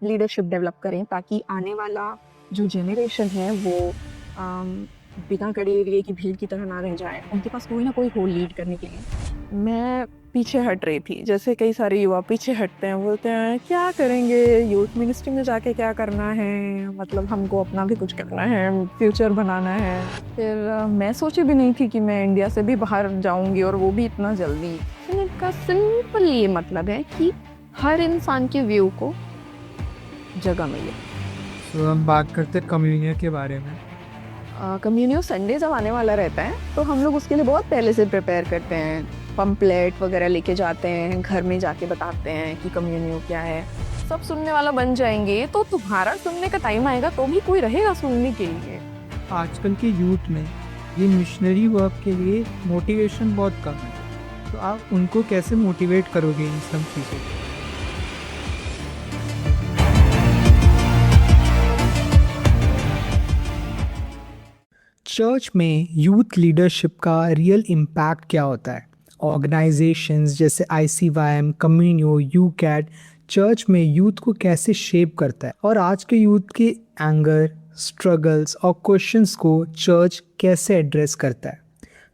Leadership develop करें ताकि आने वाला जो जनरेशन है वो बिना गड़े एरिए की भीड़ की तरह ना रह जाए, उनके पास कोई ना कोई हो लीड करने के लिए। मैं पीछे हट रही थी, जैसे कई सारे युवा पीछे हटते हैं, बोलते हैं क्या करेंगे, यूथ मिनिस्ट्री में जाके क्या करना है, मतलब हमको अपना भी कुछ करना है, फ्यूचर बनाना है। फिर मैं सोची भी नहीं थी कि मैं इंडिया से भी बाहर जाऊंगी और वो भी इतना जल्दी। इनका सिंपल ये मतलब है कि हर इंसान के व्यू को जगह मिले। तो हम बात करते हैं कम्युनियन के बारे में। कम्युनियो संडे जब आने वाला रहता है तो हम लोग उसके लिए बहुत पहले से प्रिपेयर करते हैं, पम्पलेट वगैरह लेके जाते हैं, घर में जाके बताते हैं कि कम्युनियो क्या है। सब सुनने वाला बन जाएंगे तो तुम्हारा सुनने का टाइम आएगा तो भी कोई रहेगा सुनने के लिए। आजकल के यूथ में ये मिशनरी वर्क के लिए मोटिवेशन बहुत कम है, तो आप उनको कैसे मोटिवेट करोगे इन सब चीज़ों को? चर्च में यूथ लीडरशिप का रियल इम्पैक्ट क्या होता है? ऑर्गेनाइजेशंस जैसे आईसीवाईएम, कम्युनियो, यू कैट चर्च में यूथ को कैसे शेप करता है, और आज के यूथ के एंगर, स्ट्रगल्स और क्वेश्चंस को चर्च कैसे एड्रेस करता है?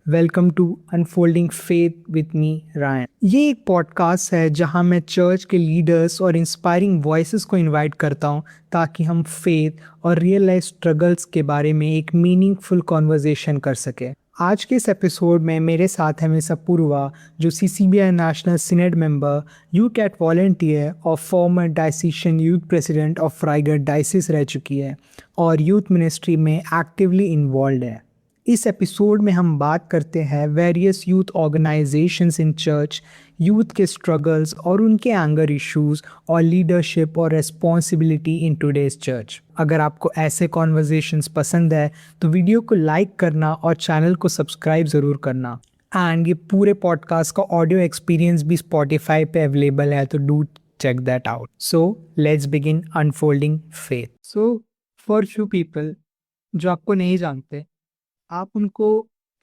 Welcome to unfolding faith with me Ryan. ये एक पॉडकास्ट है जहां मैं चर्च के लीडर्स और इंस्पायरिंग वॉइसेस को इनवाइट करता हूं ताकि हम फेथ और रियल लाइफ स्ट्रगल्स के बारे में एक मीनिंगफुल कॉन्वर्जेशन कर सके। आज के इस एपिसोड में मेरे साथ है मिस अपूर्वा, जो CCBI national senate member, Youcat volunteer और former diocesan youth president of Raigarh diocese रह चुकी है और यूथ मिनिस्ट्री में एक्टिवली इन्वॉल्व है। इस एपिसोड में हम बात करते हैं various youth organisations in church, youth के स्ट्रगल्स और उनके एंगर इश्यूज और लीडरशिप और रेस्पॉन्सिबिलिटी इन टुडेज चर्च। अगर आपको ऐसे कॉन्वर्जेशंस पसंद है तो वीडियो को लाइक करना और चैनल को सब्सक्राइब ज़रूर करना। एंड ये पूरे पॉडकास्ट का ऑडियो एक्सपीरियंस भी स्पॉटिफाई पे अवेलेबल है, तो do check that out. So let's begin unfolding faith. So for few people जो आपको नहीं जानते, आप उनको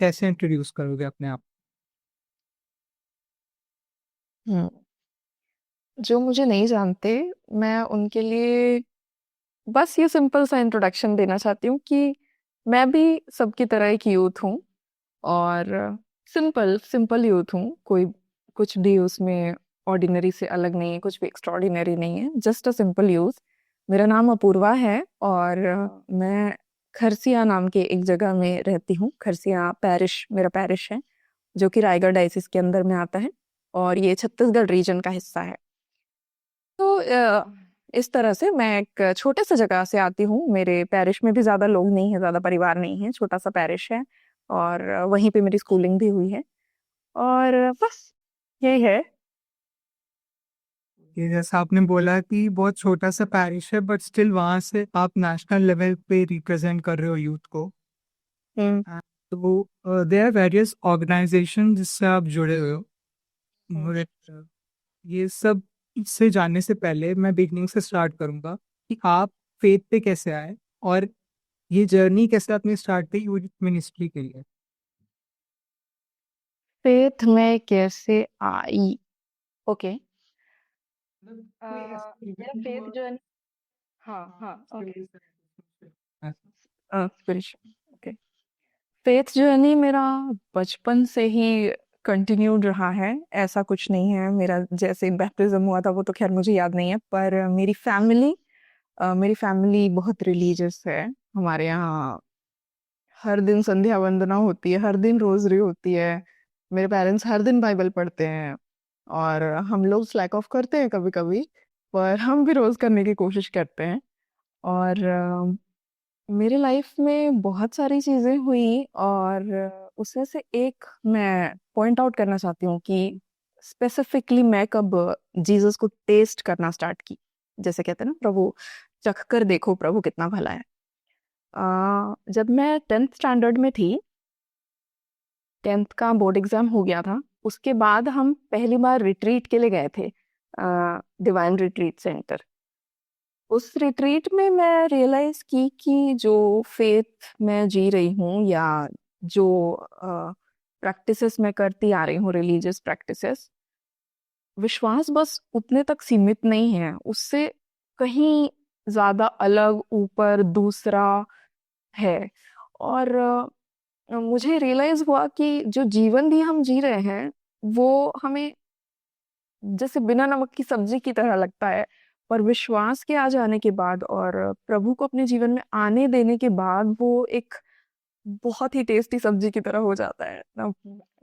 कैसे इंट्रोड्यूस करोगे अपने आप? हम्म, जो मुझे नहीं जानते, मैं उनके लिए बस ये सिंपल सा इंट्रोडक्शन देना चाहती हूँ कि मैं भी सबकी तरह एक यूथ हूँ और सिंपल सिंपल यूथ हूँ। कोई कुछ भी उसमें ऑर्डिनरी से अलग नहीं है, कुछ भी एक्स्ट्रॉर्डिनरी नहीं है, जस्ट अ सिंपल यूथ। मेरा नाम अपूर्वा है और मैं खरसिया नाम के एक जगह में रहती हूँ। खरसिया पैरिश मेरा पैरिश है, जो कि रायगढ़ डायसिस के अंदर में आता है और ये छत्तीसगढ़ रीजन का हिस्सा है। तो इस तरह से मैं एक छोटे से जगह से आती हूँ। मेरे पैरिश में भी ज़्यादा लोग नहीं है, ज़्यादा परिवार नहीं है, छोटा सा पैरिश है और वहीं पे मेरी स्कूलिंग भी हुई है और बस यही है। ये जैसा आपने बोला कि बहुत छोटा सा पैरिश है, बट स्टिल वहाँ से आप नेशनल लेवल पे रिप्रेजेंट कर रहे हो यूथ को। हम्म। तो देयर आर वेरियस ऑर्गेनाइजेशन जिससे आप जुड़े हुए हो। हम्म। मुझे ये सब से जानने से पहले मैं बिगनिंग से स्टार्ट करूंगा कि आप फेथ पे कैसे आए और ये जर्नी कैसे आपने स्टार्ट की यूथ मिनिस्ट्री के लिए। फेथ में कैसे आई? ओके। कोई मेरा event फेथ हुआ? जो है, हाँ हाँ, हाँ, उसके ओके। वजह से ऐसा। Spiritual, okay. फेथ जर्नी मेरा बचपन से ही कंटिन्यूड रहा है। ऐसा कुछ नहीं है मेरा जैसे बैप्टिज्म हुआ था वो तो खैर मुझे याद नहीं है, पर मेरी फैमिली बहुत रिलीजियस है। हमारे यहाँ हर दिन संध्या वंदना होती है, हर दिन रोजरी होती है। मेरे पेरेंट्स हर दिन बाइबल पढ़ते हैं और हम लोग स्लैक ऑफ करते हैं कभी कभी, पर हम भी रोज करने की कोशिश करते हैं। और मेरे लाइफ में बहुत सारी चीजें हुई और उसमें से एक मैं पॉइंट आउट करना चाहती हूँ कि स्पेसिफिकली मैं कब जीसस को टेस्ट करना स्टार्ट की। जैसे कहते हैं ना, प्रभु चख कर देखो प्रभु कितना भला है। जब मैं 10th स्टैंडर्ड में थी, 10th का बोर्ड एग्जाम हो गया था, उसके बाद हम पहली बार रिट्रीट के लिए गए थे, डिवाइन रिट्रीट सेंटर। उस रिट्रीट में मैं रियलाइज की कि जो फेथ मैं जी रही हूँ या जो प्रैक्टिसेस मैं करती आ रही हूँ, रिलीजियस प्रैक्टिसेस, विश्वास बस उतने तक सीमित नहीं है, उससे कहीं ज्यादा अलग, ऊपर, दूसरा है। और मुझे रियलाइज हुआ कि जो जीवन भी हम जी रहे हैं वो हमें जैसे बिना नमक की सब्जी की तरह लगता है, पर विश्वास के आ जाने के बाद और प्रभु को अपने जीवन में आने देने के बाद वो एक बहुत ही टेस्टी सब्जी की तरह हो जाता है ना।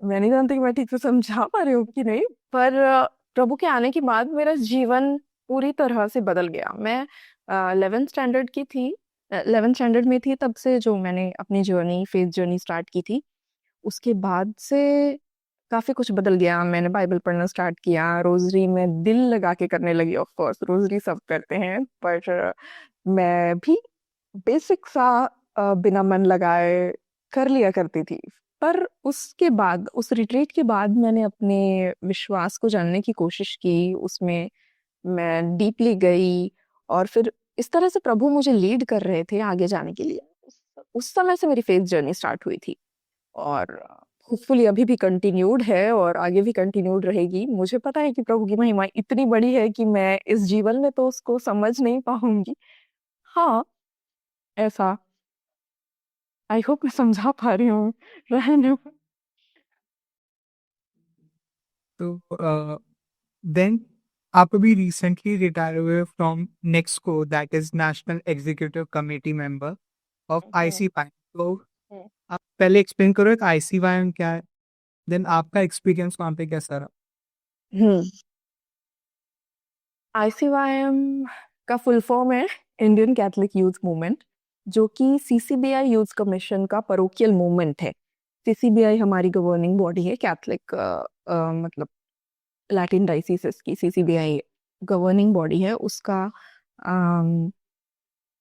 मैं नहीं जानती कि मैं ठीक से समझा पा रही हूँ कि नहीं, पर प्रभु के आने के बाद मेरा जीवन पूरी तरह से बदल गया। मैं 11th स्टैंडर्ड की थी, 11th स्टैंडर्ड में थी तब से जो मैंने अपनी जर्नी, फेथ जर्नी स्टार्ट की थी। उसके बाद से काफी कुछ बदल गया। मैंने बाइबल पढ़ना स्टार्ट किया, रोजरी में दिल लगा के करने लगी। ऑफ कोर्स रोजरी सब करते हैं, पर मैं भी बेसिक सा बिना मन लगाए कर लिया करती थी। पर उसके बाद, उस रिट्रीट के बाद मैंने अपने विश्वास को जानने की कोशिश की, उसमें मैं डीपली गई। और फिर इस तरह से प्रभु मुझे लीड कर रहे थे आगे जाने के लिए। उस समय से मेरी फेथ जर्नी स्टार्ट हुई थी, और होपफुली अभी भी कंटिन्यूड है और आगे भी कंटिन्यूड रहेगी। मुझे पता है कि प्रभु की महिमा इतनी बड़ी है कि मैं इस जीवन में तो उसको समझ नहीं पाऊंगी। हाँ, ऐसा। आई होप मैं समझा पा रही हूँ। रहने। तो देन आप अभी रिसेंटली रिटायर हुए from Nexco, that is national executive committee member of hmm, ICYM. तो हम्म, आप पहले एक्सप्लेन करो एक आईसीवाईएम क्या है, देन आपका एक्सपीरियंस वहाँ पे कैसा रहा। हम्म। आईसीवाईएम का फुल फॉर्म है इंडियन कैथलिक यूथ मूवमेंट, जो कि सीसीबीआई यूथ कमीशन का परोकियल मूवमेंट है। सीसीबीआई हमारी गवर्निंग बॉडी है कैथलिक, मतलब लैटिन डाइसिस की सीसीबीआई गवर्निंग बॉडी है। उसका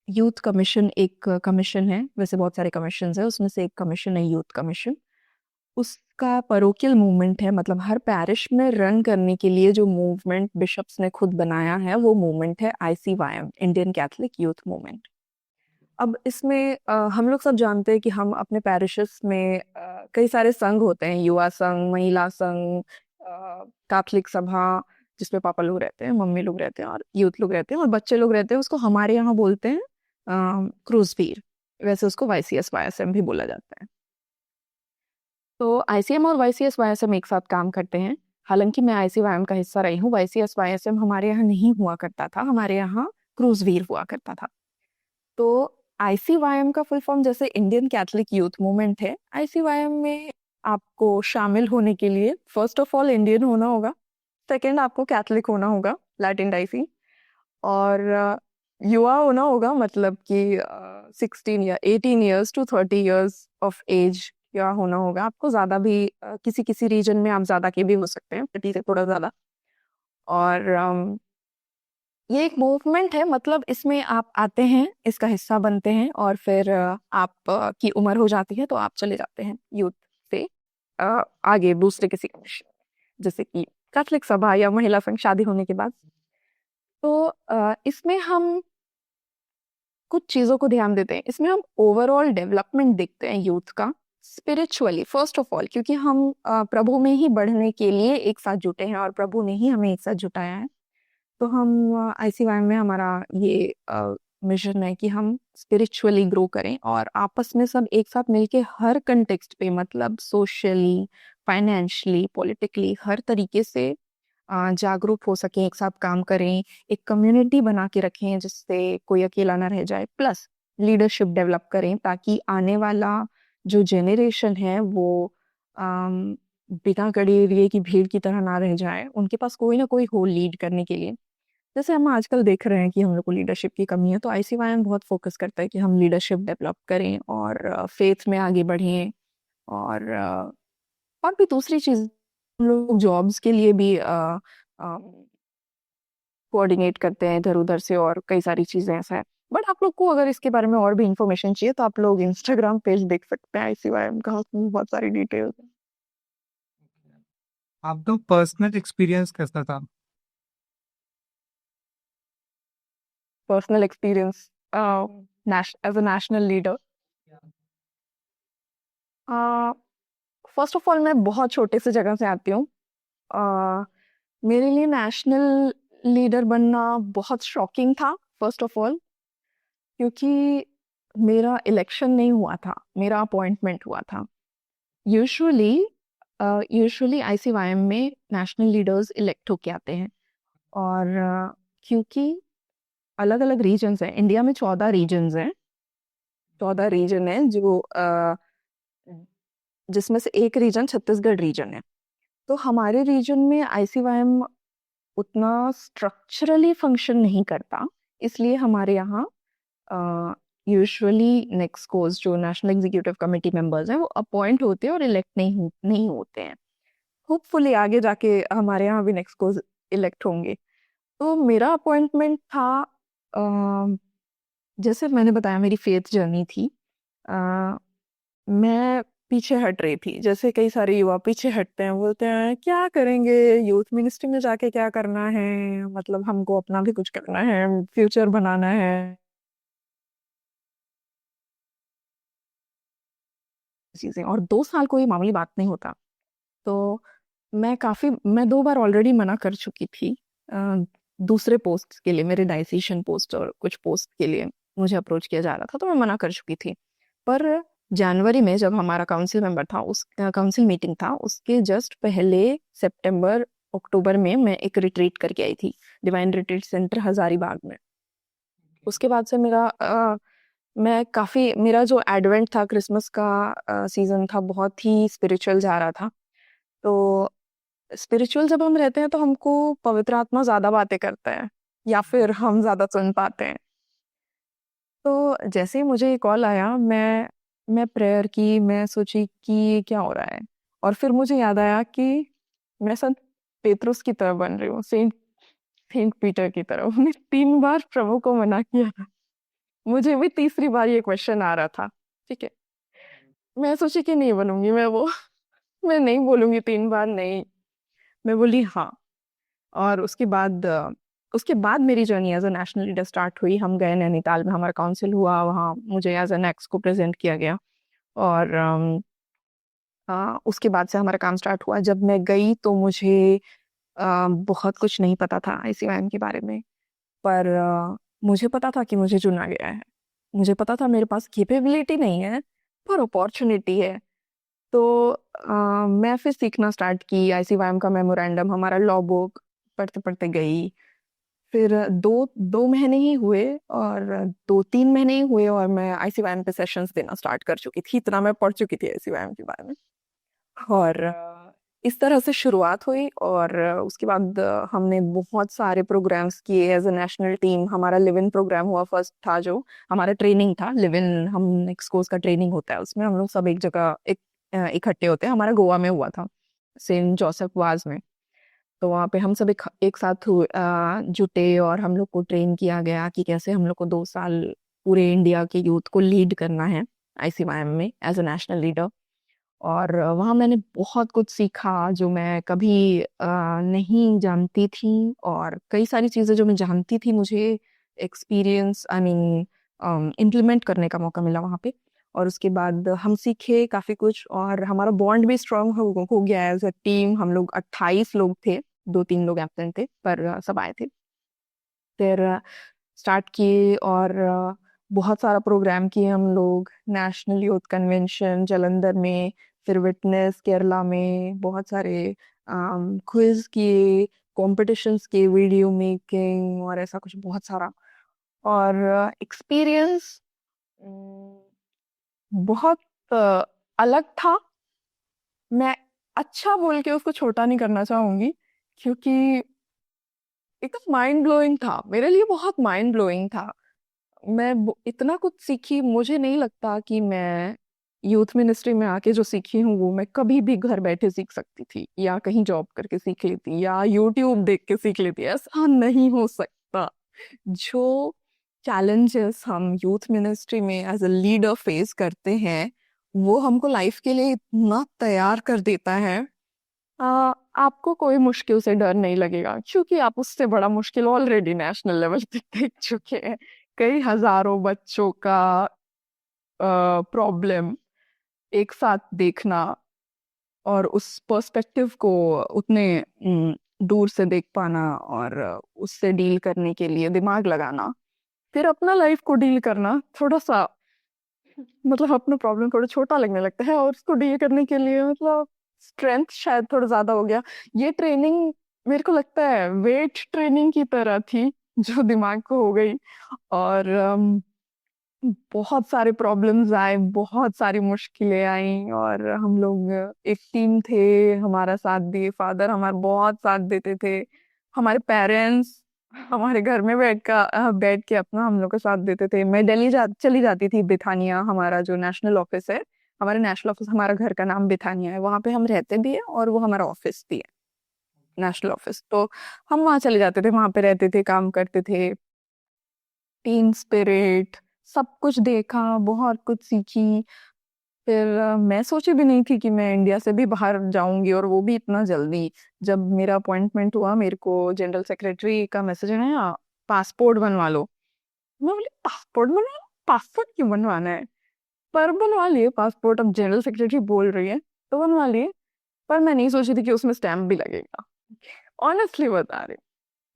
यूथ कमीशन एक कमीशन है। वैसे बहुत सारे कमीशन है, उसमें से एक कमीशन है यूथ कमीशन। उसका पैरोकियल मूवमेंट है, मतलब हर पैरिश में रन करने के लिए जो मूवमेंट बिशप्स ने खुद बनाया है वो मूवमेंट है आईसीवाईएम, इंडियन कैथलिक यूथ मूवमेंट। अब इसमें हम लोग सब जानते हैं कि हम अपने पैरिशेस में कई सारे संघ होते हैं, युवा संघ, महिला संघ, कैथलिक सभा, जिसमें पापा लोग रहते हैं, मम्मी लोग रहते हैं, और यूथ लोग रहते हैं, और बच्चे लोग रहते हैं। उसको हमारे यहाँ बोलते हैं क्रूजवीर। वैसे उसको वाईसीएस वाईएसएम भी बोला जाता है। तो आईसीएम और वाईसीएस वाईएसएम एक साथ काम करते हैं। हालांकि मैं आईसीवाईएम का हिस्सा रही हूँ, वाईसीएस वाईएसएम हमारे यहाँ नहीं हुआ करता था, हमारे यहाँ क्रूजवीर हुआ करता था। तो आईसीवाईएम का फुल फॉर्म जैसे इंडियन कैथलिक यूथ मूवमेंट है, आईसीवाईएम में आपको शामिल होने के लिए फर्स्ट ऑफ ऑल इंडियन होना होगा, सेकंड आपको कैथलिक होना होगा, लैटिन डाइसी, और युवा होना होगा, मतलब कि 16 या 18 years to 30 years of age या होना होगा आपको। ज्यादा भी किसी किसी रीजन में आप ज्यादा के भी हो सकते हैं, 30 से थोड़ा ज्यादा। और ये एक मूवमेंट है, मतलब इसमें आप आते हैं, इसका हिस्सा बनते हैं, और फिर आप की उम्र हो जाती है तो आप चले जाते हैं यूथ से आगे दूसरे किसी कमीशन, जैसे कि कैथलिक सभा या महिला संघ, शादी होने के बाद। तो इसमें हम कुछ चीजों को ध्यान देते हैं। इसमें हम ओवरऑल डेवलपमेंट देखते हैं यूथ का, स्पिरिचुअली फर्स्ट ऑफ ऑल, क्योंकि हम प्रभु में ही बढ़ने के लिए एक साथ जुटे हैं और प्रभु ने ही हमें एक साथ जुटाया है। तो हम आईसीवाई में हमारा ये मिशन है कि हम स्पिरिचुअली ग्रो करें और आपस में सब एक साथ मिलके हर कंटेक्स्ट पे, मतलब सोशली, फाइनेंशियली, पॉलिटिकली, हर तरीके से जागरूक हो सके, एक साथ काम करें, एक कम्युनिटी बना के रखें जिससे कोई अकेला ना रह जाए। प्लस लीडरशिप डेवलप करें ताकि आने वाला जो जेनरेशन है वो अम, बिना गड़ेरिए की भीड़ की तरह ना रह जाए, उनके पास कोई ना कोई हो लीड करने के लिए। जैसे हम आजकल देख रहे हैं कि हम लोग को लीडरशिप की कमी है, तो आईसीवाईएम बहुत फोकस करता है कि हम लीडरशिप डेवलप करें और फेथ में आगे बढ़ें। और और भी दूसरी चीज, हम लोग जॉब्स के लिए भी कोऑर्डिनेट करते हैं इधर उधर से, और कई सारी चीजें ऐसा है। बट आप लोग को अगर इसके बारे में और भी इंफॉर्मेशन चाहिए तो आप लोग इंस्टाग्राम पेज देख सकते हैं आईसीवाईएम का, उसमें बहुत सारी डिटेल्स है। आप तो पर्सनल एक्सपीरियंस कैसा था। Personal experience as a national leader, first of all मैं बहुत छोटे से जगह से आती हूँ। मेरे लिए नेशनल लीडर बनना बहुत शॉकिंग था फर्स्ट ऑफ ऑल क्योंकि मेरा इलेक्शन नहीं हुआ था, मेरा अपॉइंटमेंट हुआ था। यूजुअली यूजुअली आईसीवाईएम में नेशनल लीडर्स इलेक्ट होके आते हैं। और क्योंकि अलग अलग रीजन्स हैं, इंडिया में 14 रीजन्स हैं, 14 रीजन है जो जिसमें से एक रीजन छत्तीसगढ़ रीजन है। तो हमारे रीजन में आईसीवाईएम उतना स्ट्रक्चरली फंक्शन नहीं करता, इसलिए हमारे यहाँ यूजुअली नेक्सकोज जो नेशनल एग्जीक्यूटिव कमेटी मेंबर्स हैं वो अपॉइंट होते हैं और इलेक्ट नहीं होते हैं। होपफुली आगे जाके हमारे यहाँ भी नेक्सकोज इलेक्ट होंगे। तो मेरा अपॉइंटमेंट था, जैसे मैंने बताया मेरी फेथ जर्नी थी। मैं पीछे हट रही थी, जैसे कई सारे युवा पीछे हटते हैं, बोलते हैं क्या करेंगे, यूथ मिनिस्ट्री में जाके क्या करना है, मतलब हमको अपना भी कुछ करना है, फ्यूचर बनाना है, चीजें। और 2 साल कोई मामूली बात नहीं होता। तो मैं 2 बार ऑलरेडी मना कर चुकी थी। दूसरे पोस्ट के लिए, मेरे डाइसिशन पोस्ट और कुछ पोस्ट के लिए मुझे अप्रोच किया जा रहा था, तो मैं मना कर चुकी थी। पर जनवरी में जब हमारा काउंसिल मेंबर था, उस काउंसिल मीटिंग था, उसके जस्ट पहले सितंबर अक्टूबर में मैं एक रिट्रीट करके आई थी, डिवाइन रिट्रीट सेंटर हजारीबाग में। उसके बाद से मेरा जो एडवेंट था, क्रिसमस का सीजन था, बहुत ही स्पिरिचुअल जा रहा था। तो स्पिरिचुअल जब हम रहते हैं तो हमको पवित्र आत्मा ज्यादा बातें करता है, या फिर हम ज्यादा सुन पाते हैं। तो जैसे ही मुझे ये कॉल आया, मैं प्रेयर की, मैं सोची कि ये क्या हो रहा है। और फिर मुझे याद आया कि मैं संत पेतरुस की तरह बन रही हूँ, सेंट सेंट पीटर की तरह। उन्हें 3 बार प्रभु को मना किया था, मुझे भी तीसरी बार ये क्वेश्चन आ रहा था। ठीक है, मैं सोची कि नहीं बनूंगी मैं वो, मैं नहीं बोलूंगी 3 बार नहीं। मैं बोली हाँ। और उसके बाद मेरी journey as a national leader start हुई। हम गए नैनीताल में, हमारा काउंसिल हुआ, वहाँ मुझे एज एन एक्स को प्रेजेंट किया गया। और उसके बाद से हमारा काम स्टार्ट हुआ। जब मैं गई तो मुझे बहुत कुछ नहीं पता था आईसीवाईएम के बारे में, पर मुझे पता था कि मुझे चुना गया है। मुझे पता था मेरे पास कैपेबिलिटी नहीं है, पर अपॉर्चुनिटी है। तो मैं फिर सीखना स्टार्ट की, आईसीवाईएम का मेमोरेंडम, हमारा लॉ बुक पढ़ते पढ़ते गई। फिर दो दो महीने ही हुए, और 2-3 महीने ही हुए, और मैं आईसीवाईएम पे सेशंस देना स्टार्ट कर चुकी थी। इतना मैं पढ़ चुकी थी आईसीवाईएम के बारे में। और इस तरह से शुरुआत हुई। और उसके बाद हमने बहुत सारे प्रोग्राम्स किए एज अ नेशनल टीम। हमारा लिव इन प्रोग्राम हुआ, फर्स्ट था जो हमारा ट्रेनिंग था लिव इन। हम एक्सकोर्स का ट्रेनिंग होता है, उसमें हम लोग सब एक जगह इकट्ठे होते हैं। हमारा गोवा में हुआ था, सेंट जोसेफ वाज में। तो वहाँ पे हम सब एक साथ जुटे, और हम लोग को ट्रेन किया गया कि कैसे हम लोग को 2 साल पूरे इंडिया के यूथ को लीड करना है आईसीवाईएम में एज अ नेशनल लीडर। और वहाँ मैंने बहुत कुछ सीखा जो मैं कभी नहीं जानती थी, और कई सारी चीज़ें जो मैं जानती थी मुझे एक्सपीरियंस, आई मीन इम्प्लीमेंट करने का मौका मिला वहाँ पे। और उसके बाद हम सीखे काफ़ी कुछ, और हमारा बॉन्ड भी स्ट्रांग हो गया एज अ टीम। हम लोग 28 लोग थे, 2-3 लोग एब्सेंट थे, पर सब आए थे। फिर स्टार्ट किए, और बहुत सारा प्रोग्राम किए हम लोग। नेशनल यूथ कन्वेंशन जालंधर में, फिर विटनेस केरला में, बहुत सारे क्विज किए, कॉम्पिटिशन्स किए, वीडियो मेकिंग और ऐसा कुछ बहुत सारा। और एक्सपीरियंस बहुत अ, अलग था। मैं अच्छा बोल के उसको छोटा नहीं करना चाहूंगी, क्योंकि एकदम माइंड ब्लोइंग था, मेरे लिए बहुत माइंड ब्लोइंग था। इतना कुछ सीखी, मुझे नहीं लगता कि मैं यूथ मिनिस्ट्री में आके जो सीखी हूँ वो मैं कभी भी घर बैठे सीख सकती थी, या कहीं जॉब करके सीख लेती, या यूट्यूब देख के सीख लेती। ऐसा नहीं हो सकता। जो चैलेंजेस हम यूथ मिनिस्ट्री में एज अ लीडर फेस करते हैं, वो हमको लाइफ के लिए इतना तैयार कर देता है। आपको कोई मुश्किल से डर नहीं लगेगा, क्योंकि आप उससे बड़ा मुश्किल ऑलरेडी नेशनल लेवल पे देख चुके हैं। कई हजारों बच्चों का प्रॉब्लम एक साथ देखना, और उस पर्सपेक्टिव को उतने दूर से देख पाना, और उससे डील करने के लिए दिमाग लगाना, फिर अपना लाइफ को डील करना थोड़ा सा, मतलब अपना प्रॉब्लम थोड़ा छोटा लगने लगता है, और उसको डील करने के लिए मतलब स्ट्रेंथ शायद थोड़ा ज्यादा हो गया। ये ट्रेनिंग मेरे को लगता है वेट ट्रेनिंग की तरह थी, जो दिमाग को हो गई। और बहुत सारे प्रॉब्लम्स आए, बहुत सारी मुश्किलें आई, और हम लोग एक टीम थे, हमारा साथ दिए, फादर हमारा बहुत साथ देते थे, हमारे पेरेंट्स हमारे घर में बैठ के अपना हम लोग का साथ देते थे। मैं दिल्ली चली जाती थी, बिथानिया हमारा जो नेशनल ऑफिस है, हमारे नेशनल ऑफिस, हमारा घर का नाम बिथानिया है, वहां पे हम रहते भी है और वो हमारा ऑफिस भी है, नेशनल ऑफिस। तो हम वहां चले जाते थे, वहां पे रहते थे, काम करते थे। टीम स्पिरिट, सब कुछ देखा, बहुत कुछ सीखी। फिर मैं सोची भी नहीं थी कि मैं इंडिया से भी बाहर जाऊंगी, और वो भी इतना जल्दी। जब मेरा अपॉइंटमेंट हुआ, मेरे को जनरल सेक्रेटरी का मैसेज आया, पासपोर्ट बनवा लो। मैं बोली पासपोर्ट बनवा, पासपोर्ट क्यों बनवाना है? पर बनवा लिए पासपोर्ट, अब जनरल सेक्रेटरी बोल रही है तो बनवा लिए। पर मैं नहीं सोची थी कि उसमें स्टैम्प भी लगेगा, ऑनेस्टली बता रही हूँ।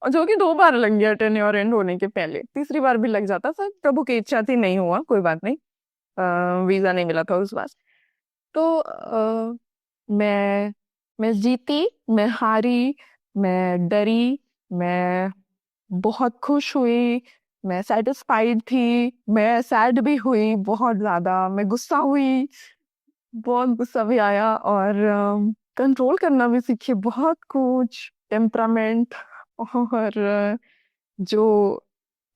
और जो कि 2 बार लग गया टेन्योर एंड होने के पहले, तीसरी बार भी लग जाता सर, प्रभु की इच्छा थी, नहीं हुआ, कोई बात नहीं। वीजा नहीं मिला था उस बार। तो मैं मैं जीती, मैं हारी, मैं डरी, मैं बहुत खुश हुई, मैं सेटिस्फाइड थी, मैं सैड भी हुई बहुत ज्यादा, मैं गुस्सा हुई, बहुत गुस्सा भी आया, और कंट्रोल करना भी सीखी, बहुत कुछ टेम्परामेंट। और जो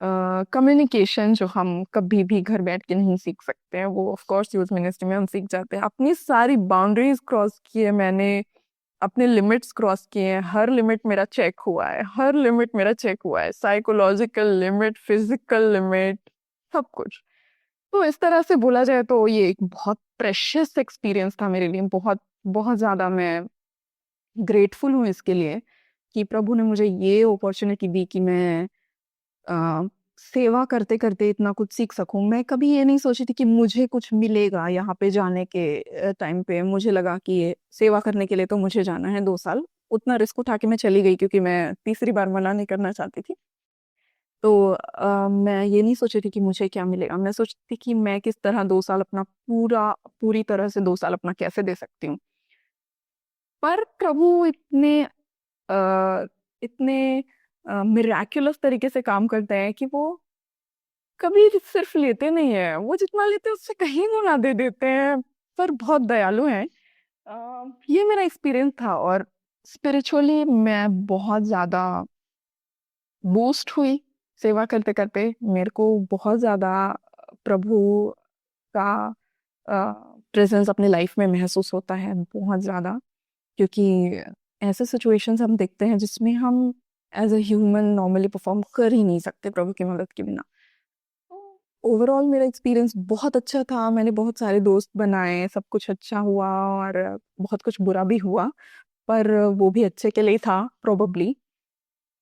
कम्युनिकेशन जो हम कभी भी घर बैठ के नहीं सीख सकते हैं, वो ऑफ कोर्स यूथ मिनिस्ट्री में हम सीख जाते हैं। अपनी सारी बाउंड्रीज क्रॉस की है मैंने, अपने लिमिट्स क्रॉस किए हैं, हर लिमिट मेरा चेक हुआ है, हर लिमिट मेरा चेक हुआ है, साइकोलॉजिकल लिमिट, फिजिकल लिमिट, सब कुछ। तो इस तरह से बोला जाए तो ये एक बहुत प्रेशियस एक्सपीरियंस था मेरे लिए, बहुत बहुत ज्यादा मैं ग्रेटफुल हूँ इसके लिए कि प्रभु ने मुझे ये अपॉर्चुनिटी दी कि मैं अ, सेवा करते करते इतना कुछ सीख सकूं। मैं कभी ये नहीं सोची थी कि मुझे कुछ मिलेगा यहाँ पे जाने के टाइम पे। मुझे लगा कि ये सेवा करने के लिए तो मुझे जाना है 2 साल, उतना रिस्क उठा के मैं चली गई, क्योंकि मैं तीसरी बार मना नहीं करना चाहती थी। तो मैं ये नहीं सोची थी कि मुझे क्या मिलेगा, मैं सोचती थी कि मैं किस तरह 2 साल अपना पूरी तरह से 2 साल अपना कैसे दे सकती हूँ। पर प्रभु अ, इतने मिराक्युलस तरीके से काम करते हैं कि वो कभी सिर्फ लेते नहीं है, वो जितना लेते हैं उससे कहीं गुना दे देते हैं। पर बहुत दयालु हैं। ये मेरा एक्सपीरियंस था, और स्पिरिचुअली मैं बहुत ज्यादा बूस्ट हुई सेवा करते करते। मेरे को बहुत ज्यादा प्रभु का प्रेजेंस अपने लाइफ में महसूस होता है, बहुत ज्यादा। क्योंकि ऐसे सिचुएशंस हम देखते हैं जिसमें हम as a human normally perform कर ही नहीं सकते प्रभु की मदद के बिना। ओवरऑल मेरा एक्सपीरियंस बहुत अच्छा था, मैंने बहुत सारे दोस्त बनाए, सब कुछ अच्छा हुआ, और बहुत कुछ बुरा भी हुआ, पर वो भी अच्छे के लिए था प्रोबेबली।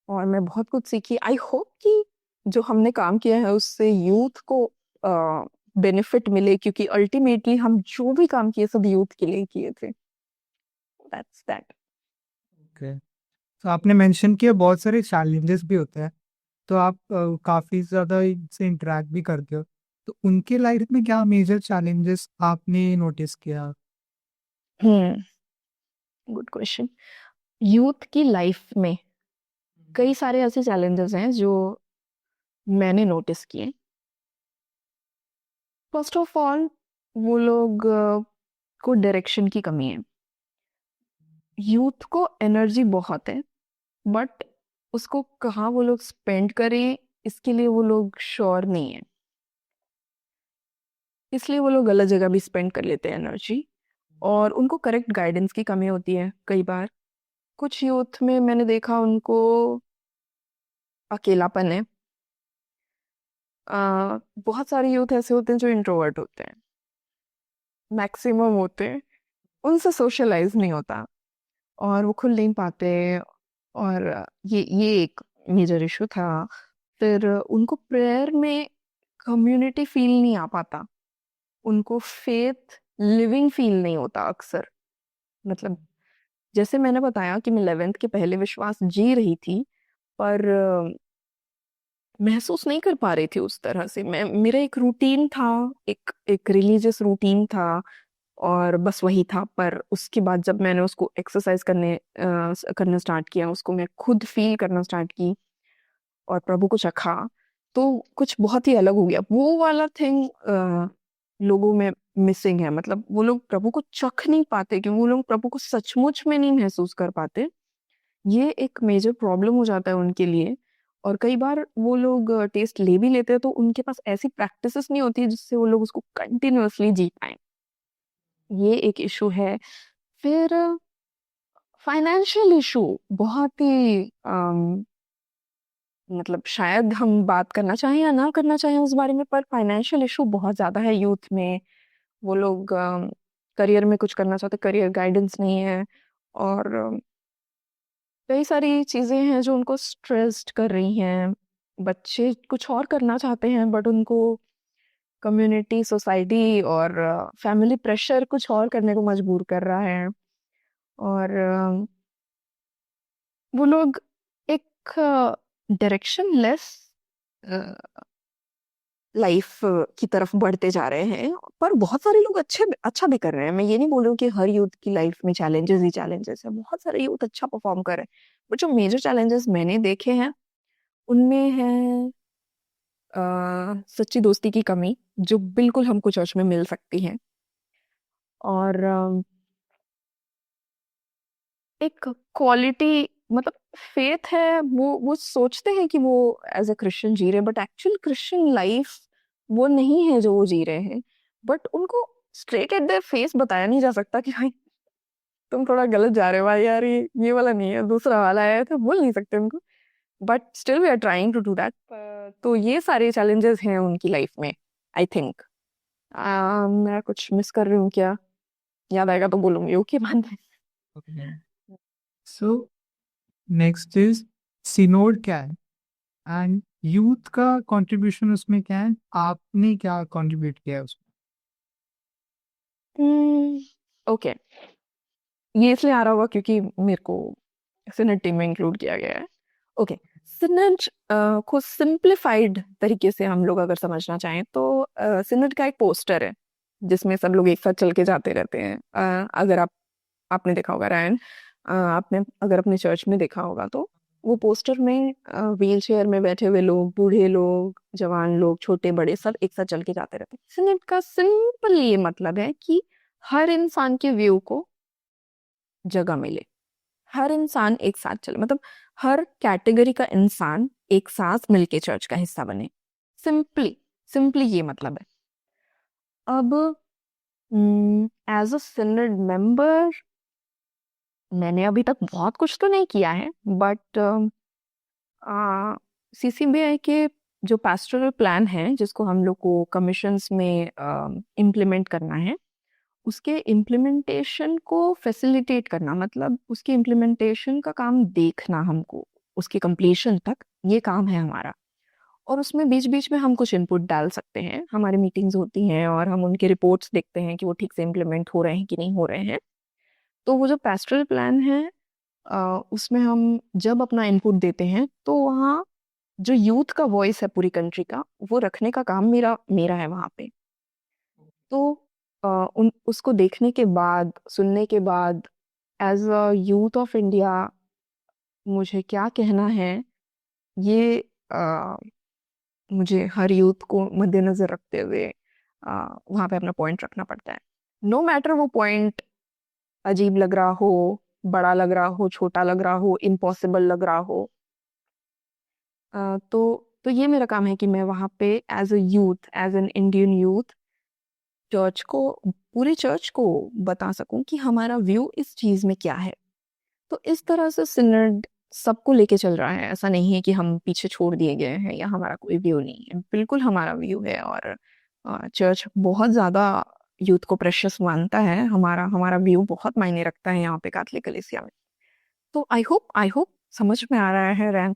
और मैं बहुत कुछ सीखी। आई होप कि जो हमने काम किया है उससे यूथ को बेनिफिट मिले, क्योंकि अल्टीमेटली हम जो भी काम किए सब यूथ के लिए किए थे। That's that. ओके। तो आपने मेंशन किया बहुत सारे चैलेंजेस भी होते हैं, तो आप काफी ज्यादा इनसे इंटरेक्ट भी करते हो, तो उनके लाइफ में क्या मेजर चैलेंजेस आपने नोटिस किया? हम्म, गुड क्वेश्चन। यूथ की लाइफ में कई सारे ऐसे चैलेंजेस हैं जो मैंने नोटिस किए। फर्स्ट ऑफ ऑल, वो लोग को डायरेक्शन की कमी है। यूथ को एनर्जी बहुत है, बट उसको कहाँ वो लोग स्पेंड करें, इसके लिए वो लोग श्योर नहीं है। इसलिए वो लोग गलत जगह भी स्पेंड कर लेते हैं एनर्जी, और उनको करेक्ट गाइडेंस की कमी होती है कई बार। कुछ यूथ में मैंने देखा उनको अकेलापन है। बहुत सारे यूथ ऐसे होते हैं जो इंट्रोवर्ट होते हैं, मैक्सिमम होते हैं, उनसे सोशलाइज नहीं होता, और वो खुल नहीं पाते। और ये एक मेजर इशू था। फिर उनको प्रेयर में कम्युनिटी फील नहीं आ पाता, उनको फेथ लिविंग फील नहीं होता अक्सर। मतलब जैसे मैंने बताया कि मैं 11th के पहले विश्वास जी रही थी, पर महसूस नहीं कर पा रही थी उस तरह से। मैं मेरा एक रूटीन था, एक एक रिलीजियस रूटीन था, और बस वही था। पर उसके बाद जब मैंने उसको एक्सरसाइज करना स्टार्ट किया, उसको मैं खुद फील करना स्टार्ट की और प्रभु को चखा, तो कुछ बहुत ही अलग हो गया। वो वाला थिंग लोगों में मिसिंग है। मतलब वो लोग प्रभु को चख नहीं पाते, क्योंकि वो लोग प्रभु को सचमुच में नहीं महसूस कर पाते। ये एक मेजर प्रॉब्लम हो जाता है उनके लिए। और कई बार वो लोग टेस्ट ले भी लेते हैं, तो उनके पास ऐसी प्रैक्टिसेस नहीं होती जिससे वो लोग उसको कंटिन्यूअसली जी पाए। ये एक इशू है। फिर फाइनेंशियल इशू बहुत ही मतलब शायद हम बात करना चाहें या ना करना चाहें उस बारे में, पर फाइनेंशियल इशू बहुत ज्यादा है यूथ में। वो लोग करियर में कुछ करना चाहते, करियर गाइडेंस नहीं है, और कई सारी चीजें हैं जो उनको स्ट्रेस्ड कर रही हैं। बच्चे कुछ और करना चाहते हैं, बट उनको कम्युनिटी, सोसाइटी और फैमिली प्रेशर कुछ और करने को मजबूर कर रहा है। और वो लोग एक डायरेक्शन लेस लाइफ की तरफ बढ़ते जा रहे हैं। पर बहुत सारे लोग अच्छा भी कर रहे हैं। मैं ये नहीं बोल रही हूँ कि हर यूथ की लाइफ में चैलेंजेस ही चैलेंजेस है। बहुत सारे यूथ अच्छा परफॉर्म कर रहे हैं। बट जो मेजर चैलेंजेस मैंने देखे हैं, उनमें है सच्ची दोस्ती की कमी, जो बिल्कुल हमको चर्च में मिल सकती है। और एक क्वालिटी, मतलब फेथ है। वो सोचते हैं कि वो एज अ क्रिश्चियन जी रहे हैं, बट एक्चुअल क्रिश्चियन लाइफ वो नहीं है जो वो जी रहे हैं। बट उनको स्ट्रेट एट देयर फेस बताया नहीं जा सकता कि भाई तुम थोड़ा गलत जा रहे हो भाई, यार ये वाला नहीं है, दूसरा वाला है, तो बोल नहीं सकते उनको। But still we are trying to do that. तो ये सारे चैलेंजेस हैं उनकी लाइफ में, आई थिंक। मैं कुछ मिस कर रही हूँ क्या? याद आएगा तो बोलूंगी, ओके मान। Okay. सो नेक्स्ट इज सिनोड क्या है एंड यूथ का कंट्रीब्यूशन उसमें क्या है, आपने क्या कंट्रीब्यूट किया है उसमें? ओके, ये इसलिए आ रहा होगा क्योंकि मेरे को सिनेट टीम में इंक्लूड किया गया है। ओके, सिनेट को सिंप्लीफाइड तरीके से हम लोग अगर समझना चाहें तो सिनेट का एक पोस्टर है जिसमें सब लोग एक साथ चल के जाते रहते हैं। अगर आपने देखा होगा रायन, आपने अगर अपने चर्च में देखा होगा तो वो पोस्टर में व्हील चेयर में बैठे हुए लोग, बूढ़े लोग, जवान लोग, छोटे बड़े सब एक साथ चल के जाते रहते हैं। सिनेट का सिंपल ये मतलब है कि हर इंसान के व्यू को जगह मिले, हर इंसान एक साथ चले, मतलब हर कैटेगरी का इंसान एक साथ मिलके चर्च का हिस्सा बने। सिंपली सिंपली ये मतलब है। अब एज अ सिनेड मेंबर मैंने अभी तक बहुत कुछ तो नहीं किया है, बट सीसीबीआई के जो पास्टोरल प्लान है जिसको हम लोग को कमीशंस में इम्प्लीमेंट करना है, उसके इम्प्लीमेंटेशन को फैसिलिटेट करना, मतलब उसके इम्प्लीमेंटेशन का काम देखना हमको, उसके कंप्लीशन तक ये काम है हमारा। और उसमें बीच बीच में हम कुछ इनपुट डाल सकते हैं। हमारी मीटिंग्स होती हैं और हम उनके रिपोर्ट्स देखते हैं कि वो ठीक से इम्प्लीमेंट हो रहे हैं कि नहीं हो रहे हैं। तो वो जो पेस्टरल प्लान है, उसमें हम जब अपना इनपुट देते हैं तो वहाँ जो यूथ का वॉइस है पूरी कंट्री का, वो रखने का काम मेरा मेरा है वहाँ पे। तो उन उसको देखने के बाद, सुनने के बाद, as a youth of India मुझे क्या कहना है, ये मुझे हर यूथ को मद्देनजर रखते हुए वहाँ पे अपना पॉइंट रखना पड़ता है। नो मैटर वो पॉइंट अजीब लग रहा हो, बड़ा लग रहा हो, छोटा लग रहा हो, इम्पॉसिबल लग रहा हो। तो ये मेरा काम है कि मैं वहाँ पे as a youth, as an Indian youth, church को, पूरी चर्च को बता सकूं कि हमारा व्यू इस चीज में क्या है। तो इस तरह से सिनड सबको लेके चल रहा है। ऐसा नहीं है कि हम पीछे छोड़ दिए गए हैं या हमारा कोई व्यू नहीं है, बिल्कुल हमारा व्यू है। और चर्च बहुत ज्यादा यूथ को प्रेशियस मानता है। हमारा हमारा व्यू बहुत मायने रखता है यहाँ पे कैथलिक कलीसिया में। तो आई होप समझ में आ रहा है रैन।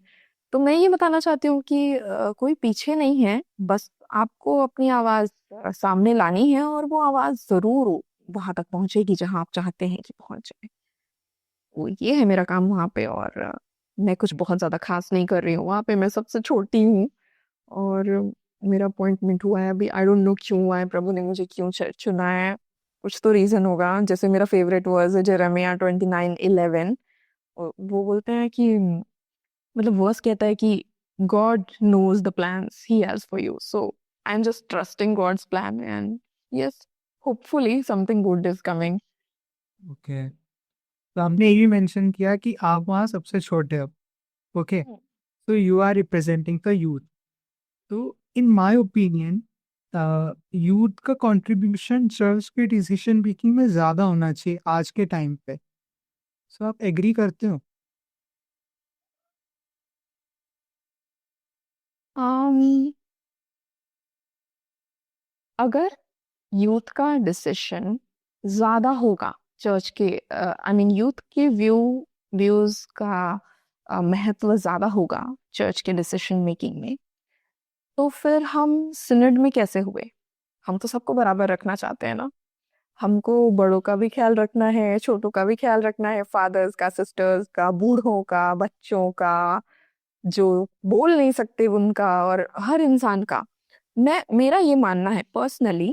तो मैं ये बताना चाहती हूँ कि कोई पीछे नहीं है, बस आपको अपनी आवाज सामने लानी है, और वो आवाज जरूर वहां तक पहुंचेगी जहां आप चाहते हैं कि पहुंच जाए। वो ये है मेरा काम वहां पे। और मैं कुछ बहुत ज्यादा खास नहीं कर रही हूँ वहां पे, मैं सबसे छोटी हूँ। और मेरा अपॉइंटमेंट हुआ है अभी। आई डोंट नो क्यों हुआ है, प्रभु ने मुझे क्यों चुना है। कुछ तो रीजन होगा। जैसे मेरा फेवरेट वर्स है जेरेमिया 29:11। वो बोलते हैं कि मतलब वर्स कहता है कि God knows the plans he has for you, so I am just trusting God's plan and yes, hopefully something good is coming. Okay, तो आपने ये भी मेंशन किया कि आप वहाँ सबसे छोटे हो। Okay, so you are representing the youth. तो in my opinion, यूथ का कंट्रीब्यूशन चर्च के डिसीजन मेकिंग में ज़्यादा होना चाहिए आज के टाइम पे। सो आप एग्री करते हो? um, अगर यूथ का डिसीजन ज्यादा होगा चर्च के, आई मीन यूथ के व्यूज का महत्व ज्यादा होगा चर्च के डिसीजन मेकिंग में, तो फिर हम सिनड में कैसे हुए? हम तो सबको बराबर रखना चाहते हैं ना। हमको बड़ों का भी ख्याल रखना है, छोटों का भी ख्याल रखना है, फादर्स का, सिस्टर्स का, बूढ़ों का, बच्चों का, जो बोल नहीं सकते उनका, और हर इंसान का। मैं मेरा ये मानना है पर्सनली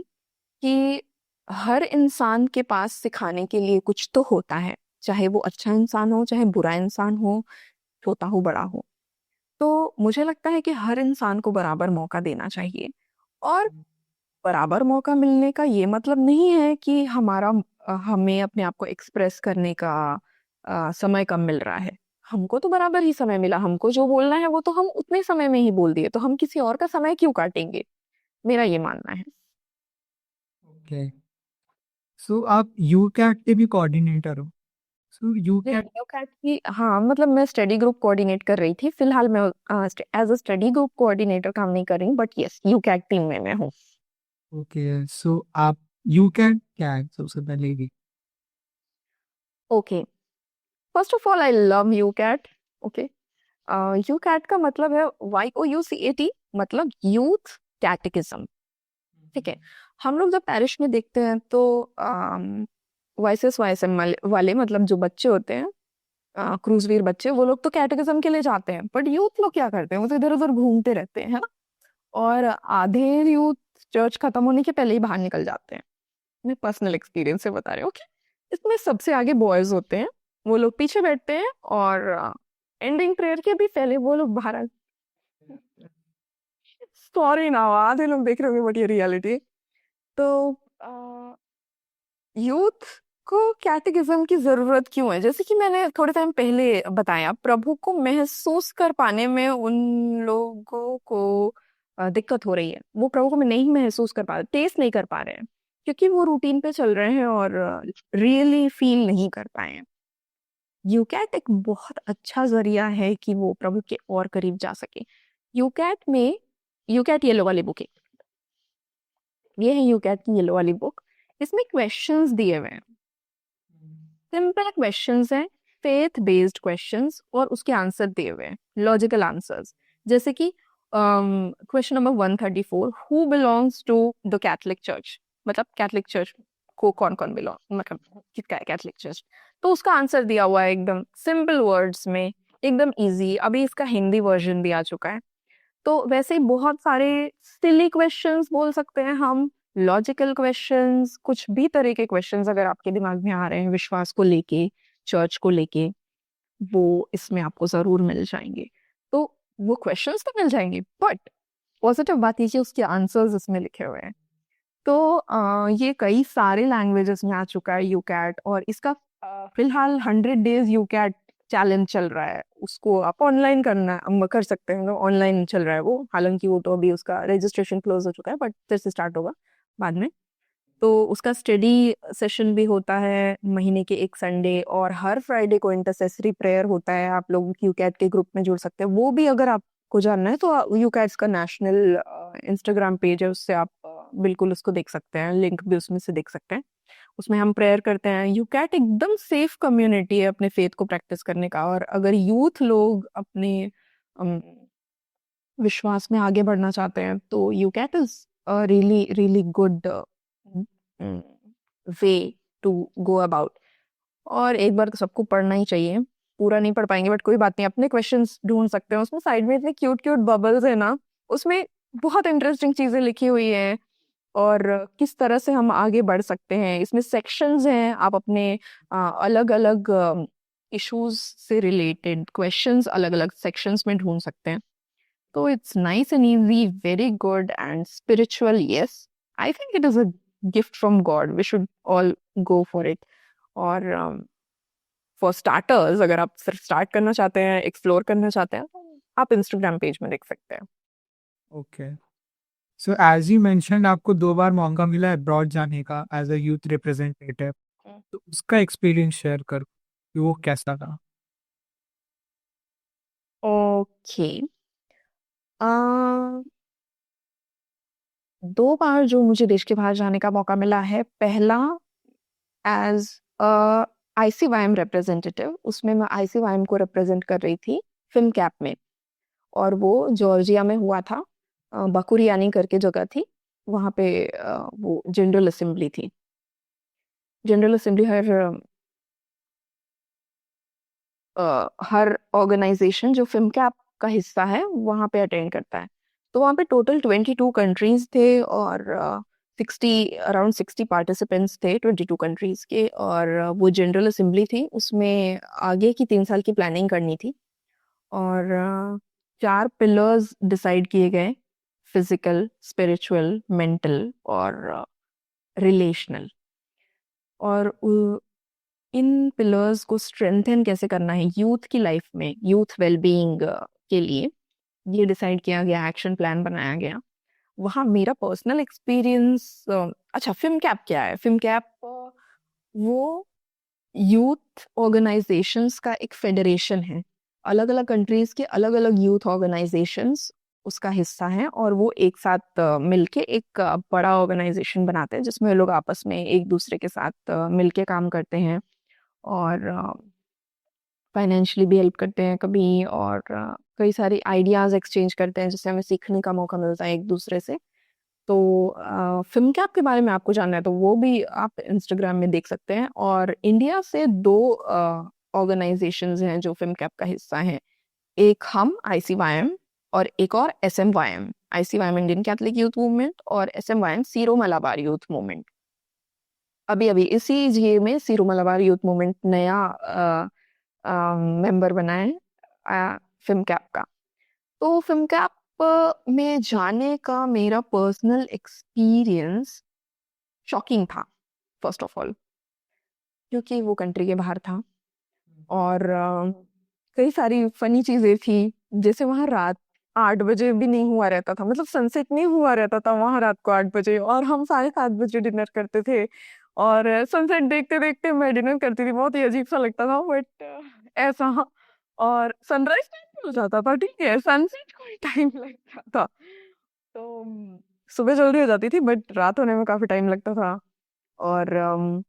कि हर इंसान के पास सिखाने के लिए कुछ तो होता है, चाहे वो अच्छा इंसान हो, चाहे बुरा इंसान हो, छोटा हो, बड़ा हो। तो मुझे लगता है कि हर इंसान को बराबर मौका देना चाहिए। और बराबर मौका मिलने का ये मतलब नहीं है कि हमें अपने आप को एक्सप्रेस करने का समय कम मिल रहा है। हमको तो बराबर ही समय मिला, हमको जो बोलना है वो तो हम उतने समय में ही बोल दिए, तो हम किसी और का समय क्यों काटेंगे? मेरा ये मानना है। ओके, सो आप यू कैट के भी कोऑर्डिनेटर हो। So YouCat, radio cat की, हाँ, मतलब मैं स्टडी ग्रुप कोऑर्डिनेट कर रही थी। फिलहाल मैं as a study group coordinator काम नहीं कर रही हूँ, but yes, YouCat team में मैं हूँ। ओके, सो आप यू कैट क्या है सबसे पहले ही? Okay, first of all I love Youcat. Okay, Youcat का मतलब है YOUCAT, मतलब यूथ कैटेकिज्म। ठीक है। हम लोग जब पैरिश में देखते हैं तो YSS YSM वाले मतलब जो बच्चे होते हैं, क्रूजवीर बच्चे, वो लोग तो कैटेकिज्म के लिए जाते हैं, बट यूथ लोग क्या करते हैं, वो तो इधर उधर घूमते रहते हैं, है ना। और आधे यूथ चर्च खत्म होने के पहले ही बाहर निकल जाते हैं। मैं पर्सनल एक्सपीरियंस से बता रही हूँ। ओके, इसमें सबसे आगे बॉयज होते हैं, वो लोग पीछे बैठते हैं, और एंडिंग प्रेयर के भी पहले वो लोग बाहर आ। सॉरी ना, आधे लोग देख रहे होंगे, बट ये रियलिटी। तो यूथ को कैटेकिज्म की जरूरत क्यों है? जैसे कि मैंने थोड़े टाइम पहले बताया, प्रभु को महसूस कर पाने में उन लोगों को दिक्कत हो रही है। वो प्रभु को नहीं महसूस कर पा रहे, टेस्ट नहीं कर पा रहे हैं, क्योंकि वो रूटीन पे चल रहे हैं और रियली फील नहीं कर पाए हैं। यूकैट एक बहुत अच्छा जरिया है कि वो प्रभु के और करीब जा सके। यूकैट में, यूकैट येलो वाली बुक है, ये है यूकैट की येलो वाली बुक। इसमें क्वेश्चंस दिए हुए हैं, सिंपल क्वेश्चंस हैं, फेथ बेस्ड क्वेश्चंस, और उसके आंसर दिए हुए हैं, लॉजिकल आंसर्स। जैसे कि question number 134, who belongs to the Catholic church, मतलब कैथलिक चर्च को कौन कौन बिलोंग, मतलब किसका है कैथलिक चर्च। तो उसका आंसर दिया हुआ है एकदम सिंपल वर्ड्स में, एकदम इजी। अभी इसका हिंदी वर्जन भी आ चुका है। तो वैसे ही बहुत सारे सिली क्वेश्चंस बोल सकते हैं हम, लॉजिकल क्वेश्चंस, कुछ भी तरह के क्वेश्चंस अगर आपके दिमाग में आ रहे हैं विश्वास को लेके, चर्च को लेके, वो इसमें आपको जरूर मिल जाएंगे। तो वो क्वेश्चंस तो मिल जाएंगे, बट पॉजिटिव बात ये कि उसके आंसर्स इसमें लिखे हुए हैं। तो ये कई सारे लैंग्वेजेस में आ चुका है यूकैट, और इसका फिलहाल 100 डेज यूकैट चैलेंज चल रहा है। उसको आप ऑनलाइन कर सकते हैं, ऑनलाइन चल रहा है वो। हालांकि वो तो अभी उसका रजिस्ट्रेशन क्लोज हो चुका है, बट फिर से स्टार्ट होगा बाद में। तो उसका स्टडी सेशन भी होता है महीने के एक संडे, और हर फ्राइडे को इंटरसेसरी प्रेयर होता है। आप लोग यूकैट के ग्रुप में जुड़ सकते हैं। वो भी अगर आपको जानना है तो यूकैट्स का नेशनल इंस्टाग्राम पेज है, उससे आप बिल्कुल उसको देख सकते हैं, लिंक भी उसमें से देख सकते हैं। उसमें हम प्रेयर करते हैं। यूकैट एकदम सेफ कम्युनिटी है अपने फेथ को प्रैक्टिस करने का। और अगर यूथ लोग अपने अम, विश्वास में आगे बढ़ना चाहते हैं तो Youcat is really really good way to go about. और एक बार तो सबको पढ़ना ही चाहिए। पूरा नहीं पढ़ पाएंगे, बट कोई बात नहीं, अपने क्वेश्चंस ढूंढ सकते हैं उसमें। साइड में इतने क्यूट क्यूट बबल्स है ना, उसमें बहुत इंटरेस्टिंग चीजें लिखी हुई हैं, और किस तरह से हम आगे बढ़ सकते हैं। इसमें सेक्शंस हैं, आप अपने अलग अलग इश्यूज से रिलेटेड क्वेश्चंस अलग अलग सेक्शंस में ढूंढ सकते हैं। तो it's nice and easy, very good and spiritual, yes. I think it is a gift from God, we should all go for it. और फॉर स्टार्टर्स, अगर आप सिर्फ स्टार्ट करना चाहते हैं, एक्सप्लोर करना चाहते हैं, तो आप इंस्टाग्राम पेज में देख सकते हैं। Okay, so as you mentioned आपको 2 बार मौका मिला है अब्रॉड जाने का एज अ यूथ रिप्रेजेंटेटिव, तो उसका एक्सपीरियंस शेयर करो कि वो कैसा था। ओके। अ 2 बार जो मुझे देश के बाहर जाने का मौका मिला है, पहला एज अ आईसीवाईएम रिप्रेजेंटेटिव, उसमें मैं आईसीवाईएम को रिप्रेजेंट कर रही थी फिल्म कैप में, और वो जॉर्जिया में हुआ था। बकुरियानी करके जगह थी, वहाँ पे वो जनरल असेंबली थी। जनरल असेंबली हर ऑर्गेनाइजेशन जो फिल्म कैप का हिस्सा है वहाँ पे अटेंड करता है। तो वहाँ पे टोटल 22 कंट्रीज थे, और 60 पार्टिसिपेंट्स थे 22 कंट्रीज के। और वो जनरल असेंबली थी, उसमें आगे की 3 साल की प्लानिंग करनी थी। और 4 पिलर्स डिसाइड किए गए: फिजिकल, स्पिरिचुअल, मेंटल और रिलेशनल। और इन पिलर्स को स्ट्रेंथन कैसे करना है यूथ की लाइफ में, यूथ वेलबीइंग के लिए, ये डिसाइड किया गया, एक्शन प्लान बनाया गया। वहाँ मेरा पर्सनल एक्सपीरियंस, अच्छा, फिल्म कैप क्या है? फिल्म कैप वो यूथ ऑर्गेनाइजेशंस का एक फेडरेशन है। अलग अलग कंट्रीज के अलग अलग यूथ ऑर्गेनाइजेशंस उसका हिस्सा हैं, और वो एक साथ मिलके एक बड़ा ऑर्गेनाइजेशन बनाते हैं, जिसमें लोग आपस में एक दूसरे के साथ मिलके काम करते हैं, और फाइनेंशियली भी हेल्प करते हैं कभी, और कई सारी आइडियाज एक्सचेंज करते हैं, जिससे हमें सीखने का मौका मिलता है एक दूसरे से। तो फिल्म कैप के बारे में आपको जानना है तो वो भी आप इंस्टाग्राम में देख सकते हैं। और इंडिया से 2 ऑर्गेनाइजेशंस हैं जो फिल्म कैप का हिस्सा हैं। एक हम आईसीवाईएम, और एक और एसएमवाईएम। आईसीवाईएम इंडियन कैथलिक यूथ मूवमेंट, और एसएमवाईएम सीरो मलाबार यूथ मूवमेंट। अभी अभी इसी जीए में सीरो मलाबार यूथ मूवमेंट नया मेंबर बना है फिल्म कैप का। तो फिल्म कैप में जाने का मेरा पर्सनल एक्सपीरियंस शॉकिंग था, फर्स्ट ऑफ ऑल, क्योंकि वो कंट्री के बाहर था। और कई सारी फनी चीजें थी, जैसे वहाँ रात 8 बजे भी नहीं हुआ रहता था, मतलब सनसेट नहीं हुआ रहता था वहाँ रात को 8 बजे, और हम 7:30 बजे डिनर करते थे। और सनसेट देखते देखते मैं डिनर करती थी, बहुत ही अजीब सा लगता था, बट ऐसा। और सनराइज टाइम पे हो जाता था, ठीक है, सनसेट को ही टाइम लगता था। तो सुबह जल्दी हो जाती थी, बट रात होने में काफी टाइम लगता था। और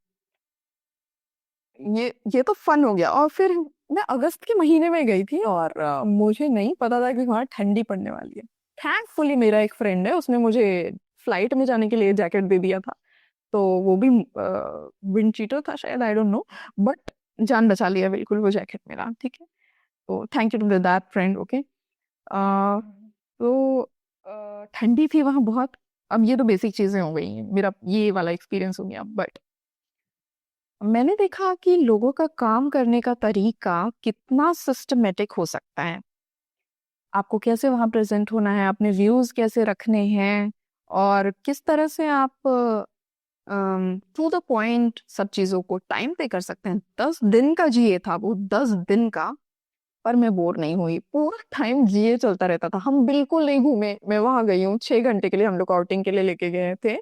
ये तो फन हो गया। और फिर मैं अगस्त के महीने में गई थी, और मुझे नहीं पता था कि वहाँ ठंडी पड़ने वाली है। थैंकफुली मेरा एक फ्रेंड है, उसने मुझे फ्लाइट में जाने के लिए जैकेट दे दिया था। तो वो भी विंड चीटर था शायद, आई डोंट नो, बट जान बचा लिया बिल्कुल वो जैकेट मेरा, ठीक है। तो thank you to that friend, okay. तो ठंडी थी वहाँ बहुत। अब ये तो बेसिक चीजें हो गई, मेरा ये वाला एक्सपीरियंस हो गया। बट मैंने देखा कि लोगों का काम करने का तरीका कितना सिस्टमेटिक हो सकता है। आपको कैसे वहां प्रेजेंट होना है, अपने व्यूज कैसे रखने हैं, और किस तरह से आप टू द पॉइंट सब चीजों को टाइम पे कर सकते हैं। 10 दिन का जीए था वो, 10 दिन का। पर मैं बोर नहीं हुई, पूरा टाइम जीए चलता रहता था, हम बिल्कुल नहीं घूमे। मैं वहां गई हूँ 6 घंटे के लिए, हम लोग आउटिंग के लिए लेके गए थे।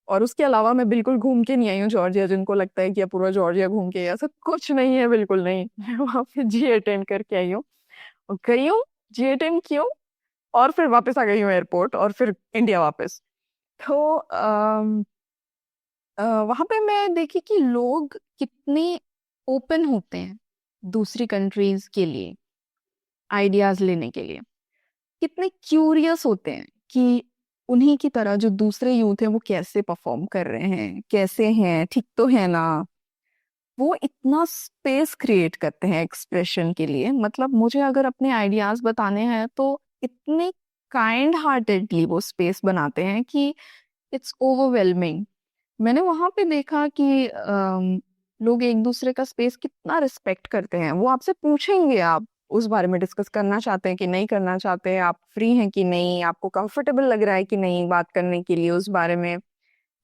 और उसके अलावा मैं बिल्कुल घूम के नहीं आई हूँ जॉर्जिया। जिनको लगता है कि अब पूरा जॉर्जिया घूम के, ऐसा कुछ नहीं है, बिल्कुल नहीं। मैं वहां पे जी अटेंड करके आई हूँ, और गई हूँ, जी अटेंड की हूँ, और फिर वापस आ गई हूँ एयरपोर्ट, और फिर इंडिया वापस। तो वहां पे मैं देखी कि लोग कितने ओपन होते हैं दूसरी कंट्रीज के लिए, आइडियाज लेने के लिए, कितने क्यूरियस होते हैं कि उन्हीं की तरह जो दूसरे यूथ हैं वो कैसे परफॉर्म कर रहे हैं, कैसे हैं, ठीक तो है ना। वो इतना स्पेस क्रिएट करते हैं एक्सप्रेशन के लिए। मतलब मुझे अगर अपने आइडियाज बताने हैं तो इतने काइंड हार्टेडली वो स्पेस बनाते हैं कि इट्स ओवरवेलमिंग। मैंने वहां पे देखा कि लोग एक दूसरे का स्पेस कितना रिस्पेक्ट करते हैं। वो आपसे पूछेंगे, आप उस बारे में डिस्कस करना चाहते हैं कि नहीं करना चाहते, आप फ्री हैं कि नहीं, आपको कंफर्टेबल लग रहा है कि नहीं बात करने के लिए उस बारे में।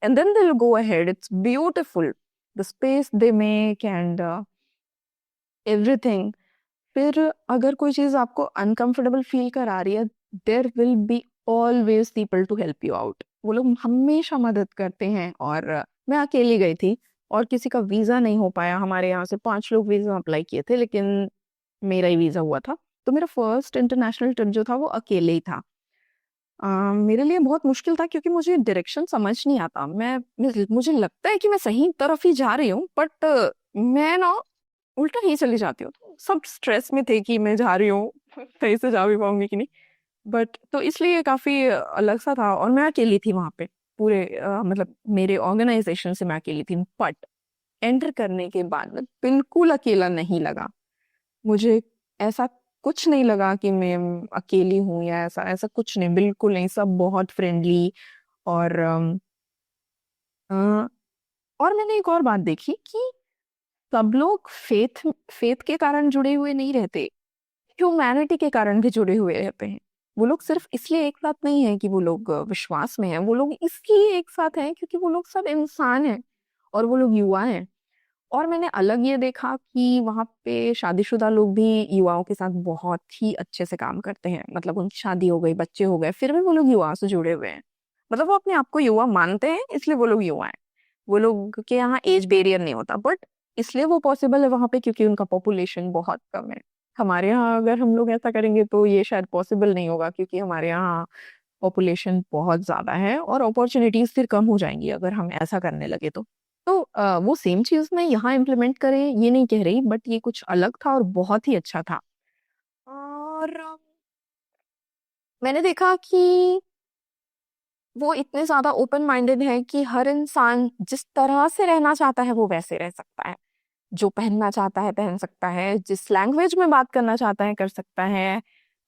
And then they will go ahead. It's beautiful the space they make and everything. फिर अगर कोई चीज आपको अनकंफर्टेबल फील करा रही है, there will be always people to help you out. वो लोग हमेशा मदद करते हैं। और मैं अकेली गई थी और किसी का वीजा नहीं हो पाया। हमारे यहाँ से 5 लोग वीजा अप्लाई किए थे, लेकिन मेरा ही वीजा हुआ था। तो मेरा फर्स्ट इंटरनेशनल ट्रिप जो था वो अकेले ही था। मेरे लिए बहुत मुश्किल था क्योंकि मुझे डायरेक्शन समझ नहीं आता। मुझे लगता है कि मैं सही तरफ ही जा रही हूँ, बट मैं ना उल्टा ही चली जाती हूँ। तो सब स्ट्रेस में थे कि मैं जा रही हूँ, सही से जा भी पाऊंगी कि नहीं। बट तो इसलिए काफी अलग सा था। और मैं अकेली थी वहां पे पूरे मतलब मेरे ऑर्गेनाइजेशन से मैं अकेली थी। बट एंटर करने के बाद मैं बिल्कुल अकेला नहीं लगा। मुझे ऐसा कुछ नहीं लगा कि मैं अकेली हूँ या ऐसा ऐसा कुछ नहीं, बिल्कुल नहीं। सब बहुत फ्रेंडली। और अ, और मैंने एक और बात देखी कि सब लोग फेथ फेथ के कारण जुड़े हुए नहीं रहते, ह्यूमैनिटी के कारण भी जुड़े हुए रहते हैं। वो लोग सिर्फ इसलिए एक साथ नहीं है कि वो लोग विश्वास में हैं, वो लोग इसलिए एक साथ हैं क्योंकि वो लोग सब इंसान हैं और वो लोग युवा हैं। और मैंने अलग ये देखा कि वहां पे शादीशुदा लोग भी युवाओं के साथ बहुत ही अच्छे से काम करते हैं। मतलब उनकी शादी हो गई, बच्चे हो गए, फिर भी वो लोग युवाओं से जुड़े हुए हैं। मतलब वो अपने आप को युवा मानते हैं, इसलिए वो लोग युवा हैं। वो लोग के यहाँ एज बैरियर नहीं होता, बट इसलिए वो पॉसिबल है वहां पे क्योंकि उनका पॉपुलेशन बहुत कम है। हमारे यहाँ अगर हम लोग ऐसा करेंगे तो ये शायद पॉसिबल नहीं होगा, क्योंकि हमारे यहाँ पॉपुलेशन बहुत ज्यादा है और अपॉर्चुनिटीज फिर कम हो जाएंगी अगर हम ऐसा करने लगे तो वो सेम चीज मैं यहाँ इम्प्लीमेंट करें ये नहीं कह रही, बट ये कुछ अलग था और बहुत ही अच्छा था। और मैंने देखा कि वो इतने ज्यादा ओपन माइंडेड है कि हर इंसान जिस तरह से रहना चाहता है वो वैसे रह सकता है। जो पहनना चाहता है पहन सकता है, जिस लैंग्वेज में बात करना चाहता है कर सकता है,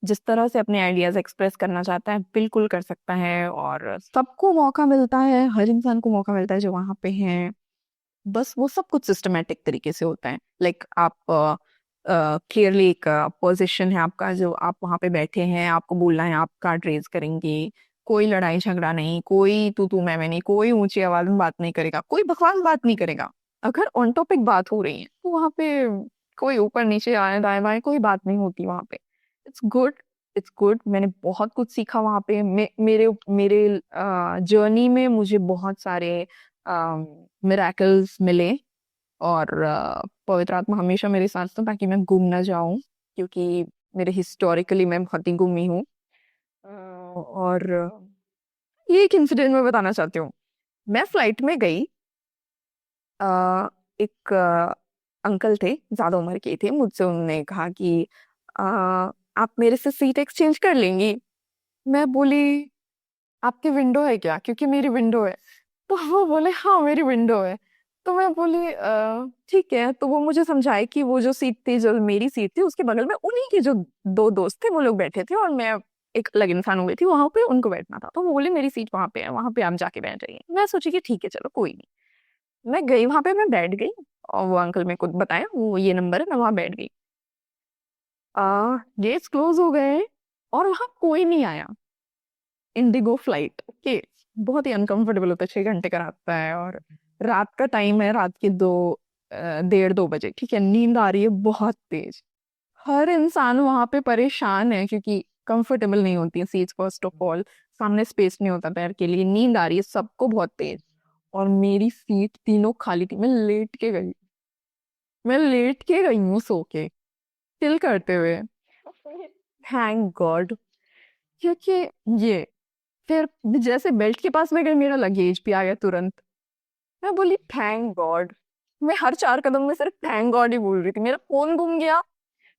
जिस तरह से अपने आइडियाज एक्सप्रेस करना चाहता है बिल्कुल कर सकता है। और सबको मौका मिलता है, हर इंसान को मौका मिलता है जो वहां पे है। बस वो सब कुछ सिस्टमेटिक तरीके से होता है। लाइक आप क्लियरली एक पोजीशन है आपका, जो आप वहां पे बैठे हैं, आपको बोलना है, आप कार्ड रेज करेंगे। कोई लड़ाई झगड़ा नहीं, कोई तू मैं नहीं, कोई ऊंची आवाज में बात नहीं करेगा, कोई बकवास बात नहीं करेगा। अगर ऑन टॉपिक बात हो रही है तो वहां पे कोई ऊपर नीचे आए दाएं बाएं कोई बात नहीं होती वहां पे। It's good, it's good. मैंने बहुत कुछ सीखा वहां पे। मेरे मेरे जर्नी में मुझे बहुत सारे मिराकल्स मिले। और पवित्र आत्मा हमेशा मेरे साथ था ताकि मैं गुम ना जाऊं, क्योंकि मेरे हिस्टोरिकली मैं बहुत ही गुमी हूँ। और ये एक इंसिडेंट मैं बताना चाहती हूँ। मैं फ्लाइट में गई। अ, एक अंकल थे, ज्यादा उम्र के थे। मुझसे उन्होंने कहा कि आप मेरे से सीट एक्सचेंज कर लेंगी। मैं बोली आपकी विंडो है क्या, क्योंकि मेरी विंडो है। तो वो बोले हाँ मेरी विंडो है। तो मैं बोली ठीक है। तो वो मुझे समझाए कि वो जो सीट थी, जो मेरी सीट थी, उसके बगल में उन्हीं के जो 2 दोस्त थे वो लोग बैठे थे, और मैं एक अलग इंसान हो गई थी वहां पे, उनको बैठना था। तो वो बोले मेरी सीट वहां पे है, वहां पे आप जाके बैठ जाइए। मैं सोची कि ठीक है चलो कोई नहीं। मैं गई वहां पे, मैं बैठ गई। और वो अंकल मेरे को बताया वो ये नंबर है, मैं वहां बैठ गई। गेट्स क्लोज हो गए और वहां कोई नहीं आया। इंडिगो फ्लाइट के बहुत ही अनकंफर्टेबल होता है, 6 घंटे का रास्ता है और रात का टाइम है, रात के 1:30-2 बजे। ठीक है, नींद आ रही है बहुत तेज। हर इंसान वहां पे परेशान है क्योंकि कंफर्टेबल नहीं होती है सीट्स, फर्स्ट ऑफ ऑल। सामने स्पेस नहीं होता पैर के लिए, नींद आ रही है सबको बहुत तेज। और मेरी सीट तीनों खाली थी। मैं लेट के गई हूँ सो के, चिल करते हुए। Thank God. क्योंकि ये फिर जैसे बेल्ट के पास में गई, मेरा लगेज भी आ गया तुरंत। मैं बोली थैंक गॉड। मैं हर 4 कदम में सिर्फ थैंक गॉड ही बोल रही थी। मेरा फोन गुम गया,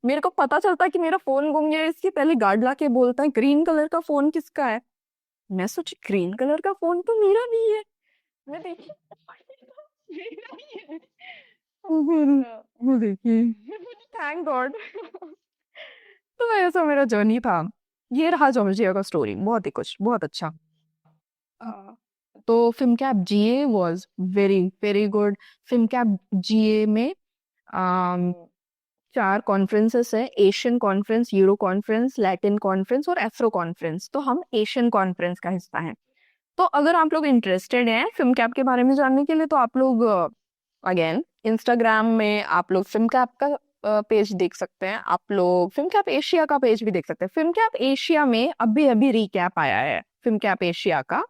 मेरे को पता चलता कि मेरा फोन गुम गया इसके पहले गार्ड ला के बोलता है ग्रीन कलर का फोन किसका है। मैं सोची ग्रीन कलर का फोन तो मेरा नहीं है। मैं देखी मेरा ही है। और फिर वो देखिए, थैंक गॉड। तो ऐसा मेरा जर्नी था। ये रहा जॉर्जिया का स्टोरी, बहुत ही कुछ बहुत अच्छा। अ, तो film cap GA was very very good. Film cap GA में अम, 4 कॉन्फ्रेंसेस है, Asian conference, euro conference, Latin conference और एफ्रो कॉन्फ्रेंस। तो हम एशियन कॉन्फ्रेंस का हिस्सा हैं। तो अगर आप लोग इंटरेस्टेड हैं फिल्म कैप के बारे में जानने के लिए, तो आप लोग अगेन इंस्टाग्राम में आप लोग फिल्म कैप का पेज देख सकते हैं। आप लोग फिल्म कैप एशिया का पेज भी देख सकते हैं। फिल्म कैप एशिया में अभी अभी रिकैप आया है, फिल्म कैप एशिया का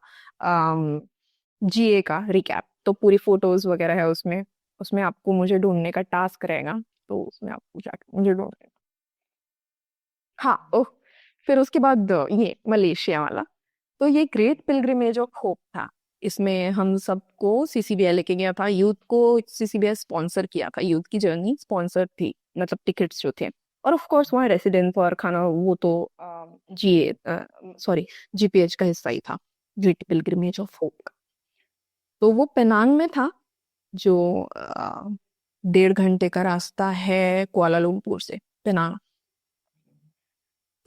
जीए का रिकैप। तो पूरी फोटोज वगैरह है उसमें। उसमें आपको मुझे ढूंढने का टास्क रहेगा, तो उसमें आपको जाके मुझे ढूंढ। हाँ, ओह। फिर उसके बाद ये मलेशिया वाला। तो ये ग्रेट पिलग्रिमेज ऑफ होप था। इसमें हम सबको सीसीबीआई लेके गया था, यूथ को सीसीबीआई स्पॉन्सर किया था, यूथ की जर्नी स्पॉन्सर थी, मतलब टिकट्स जो थे। और ऑफ कोर्स वहाँ रेसिडेंस और खाना वो तो जीए सॉरी जीपीएच का हिस्सा ही था, ग्रेट पिलग्रिमेज ऑफ होप का। तो वो पेनांग में था, जो 1.5 घंटे का रास्ता है कुआलालंपुर से, पेनांग।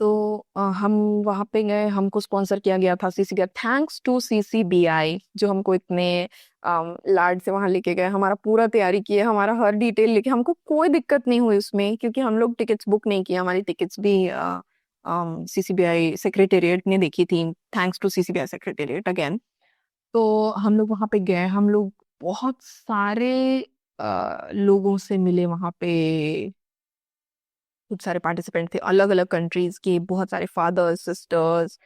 तो हम वहां पे गए, हमको स्पॉन्सर किया गया था सीसीबीआई, थैंक्स टू सीसीबीआई जो हमको इतने लाड से वहां लेके गए, हमारा पूरा तैयारी किए, हमारा हर डिटेल लेके, हमको कोई दिक्कत नहीं हुई उसमें, क्योंकि हम लोग टिकट्स बुक नहीं किए, हमारी टिकट्स भी सीसीबीआई सेक्रेटेरिएट ने देखी थी, thanks to CCBI secretariat again. तो हम लोग वहां पे गए, हम लोग बहुत सारे लोगों से मिले वहां पे। खूब सारे पार्टिसिपेंट थे अलग अलग कंट्रीज के, बहुत सारे फादर्स सिस्टर्स,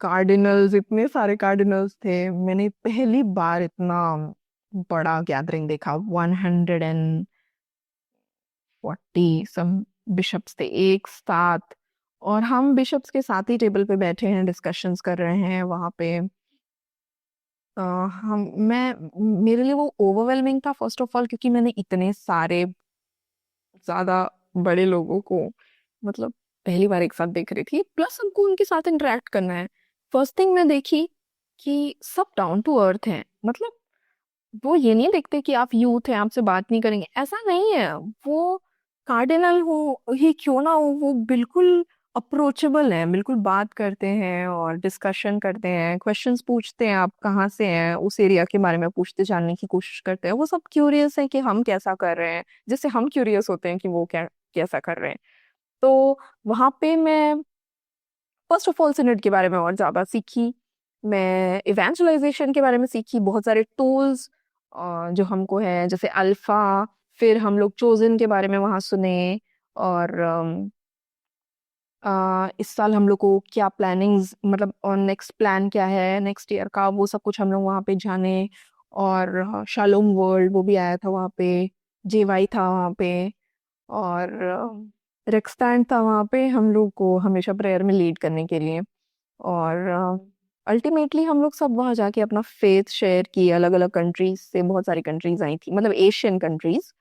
कार्डिनल्स, इतने सारे कार्डिनल्स थे। मैंने पहली बार इतना बड़ा गैदरिंग देखा, 140 सम बिशप्स थे एक साथ। और हम बिशप्स के साथ ही टेबल पे बैठे हैं, डिस्कशंस कर रहे हैं वहां पे। हम मैं मेरे लिए वो ओवरवेलमिंग था फर्स्ट ऑफ ऑल, क्योंकि मैंने इतने सारे ज्यादा बड़े लोगों को मतलब पहली बार एक साथ देख रही थी, प्लस हमको उनके साथ इंटरेक्ट करना है। फर्स्ट थिंग मैं देखी कि सब डाउन टू अर्थ हैं, मतलब वो ये नहीं देखते कि आप यूथ हैं आपसे बात नहीं करेंगे, ऐसा नहीं है। वो कार्डिनल हो ही क्यों ना हो, वो बिल्कुल अप्रोचेबल हैं, बिल्कुल बात करते हैं और डिस्कशन करते हैं, क्वेश्चंस पूछते हैं, आप कहाँ से हैं उस एरिया के बारे में पूछते, जानने की कोशिश करते हैं। वो सब क्यूरियस है कि हम कैसा कर रहे हैं, जैसे हम क्यूरियस होते हैं कि वो क्या कैसा कर रहे हैं। तो वहां पे मैं फर्स्ट ऑफ ऑल सिनेट के बारे में और ज्यादा सीखी, मैं इवेंचुअलाइजेशन के बारे में सीखी, बहुत सारे टूल्स जो हमको है, जैसे अल्फा। फिर हम लोग चोजन के बारे में वहां सुने। और इस साल हम लोग को क्या प्लानिंग्स, मतलब और नेक्स्ट प्लान क्या है नेक्स्ट ईयर का, वो सब कुछ हम लोग वहाँ पे जाने। और शालोम वर्ल्ड वो भी आया था वहाँ पे, जेवाई था वहाँ पे, और रेक्सटैंड था वहाँ पे हम लोग को हमेशा प्रेयर में लीड करने के लिए। और अल्टीमेटली हम लोग सब वहाँ जाके अपना फेथ शेयर किए, अलग अलग कंट्रीज से बहुत सारी कंट्रीज आई थी, मतलब एशियन कंट्रीज।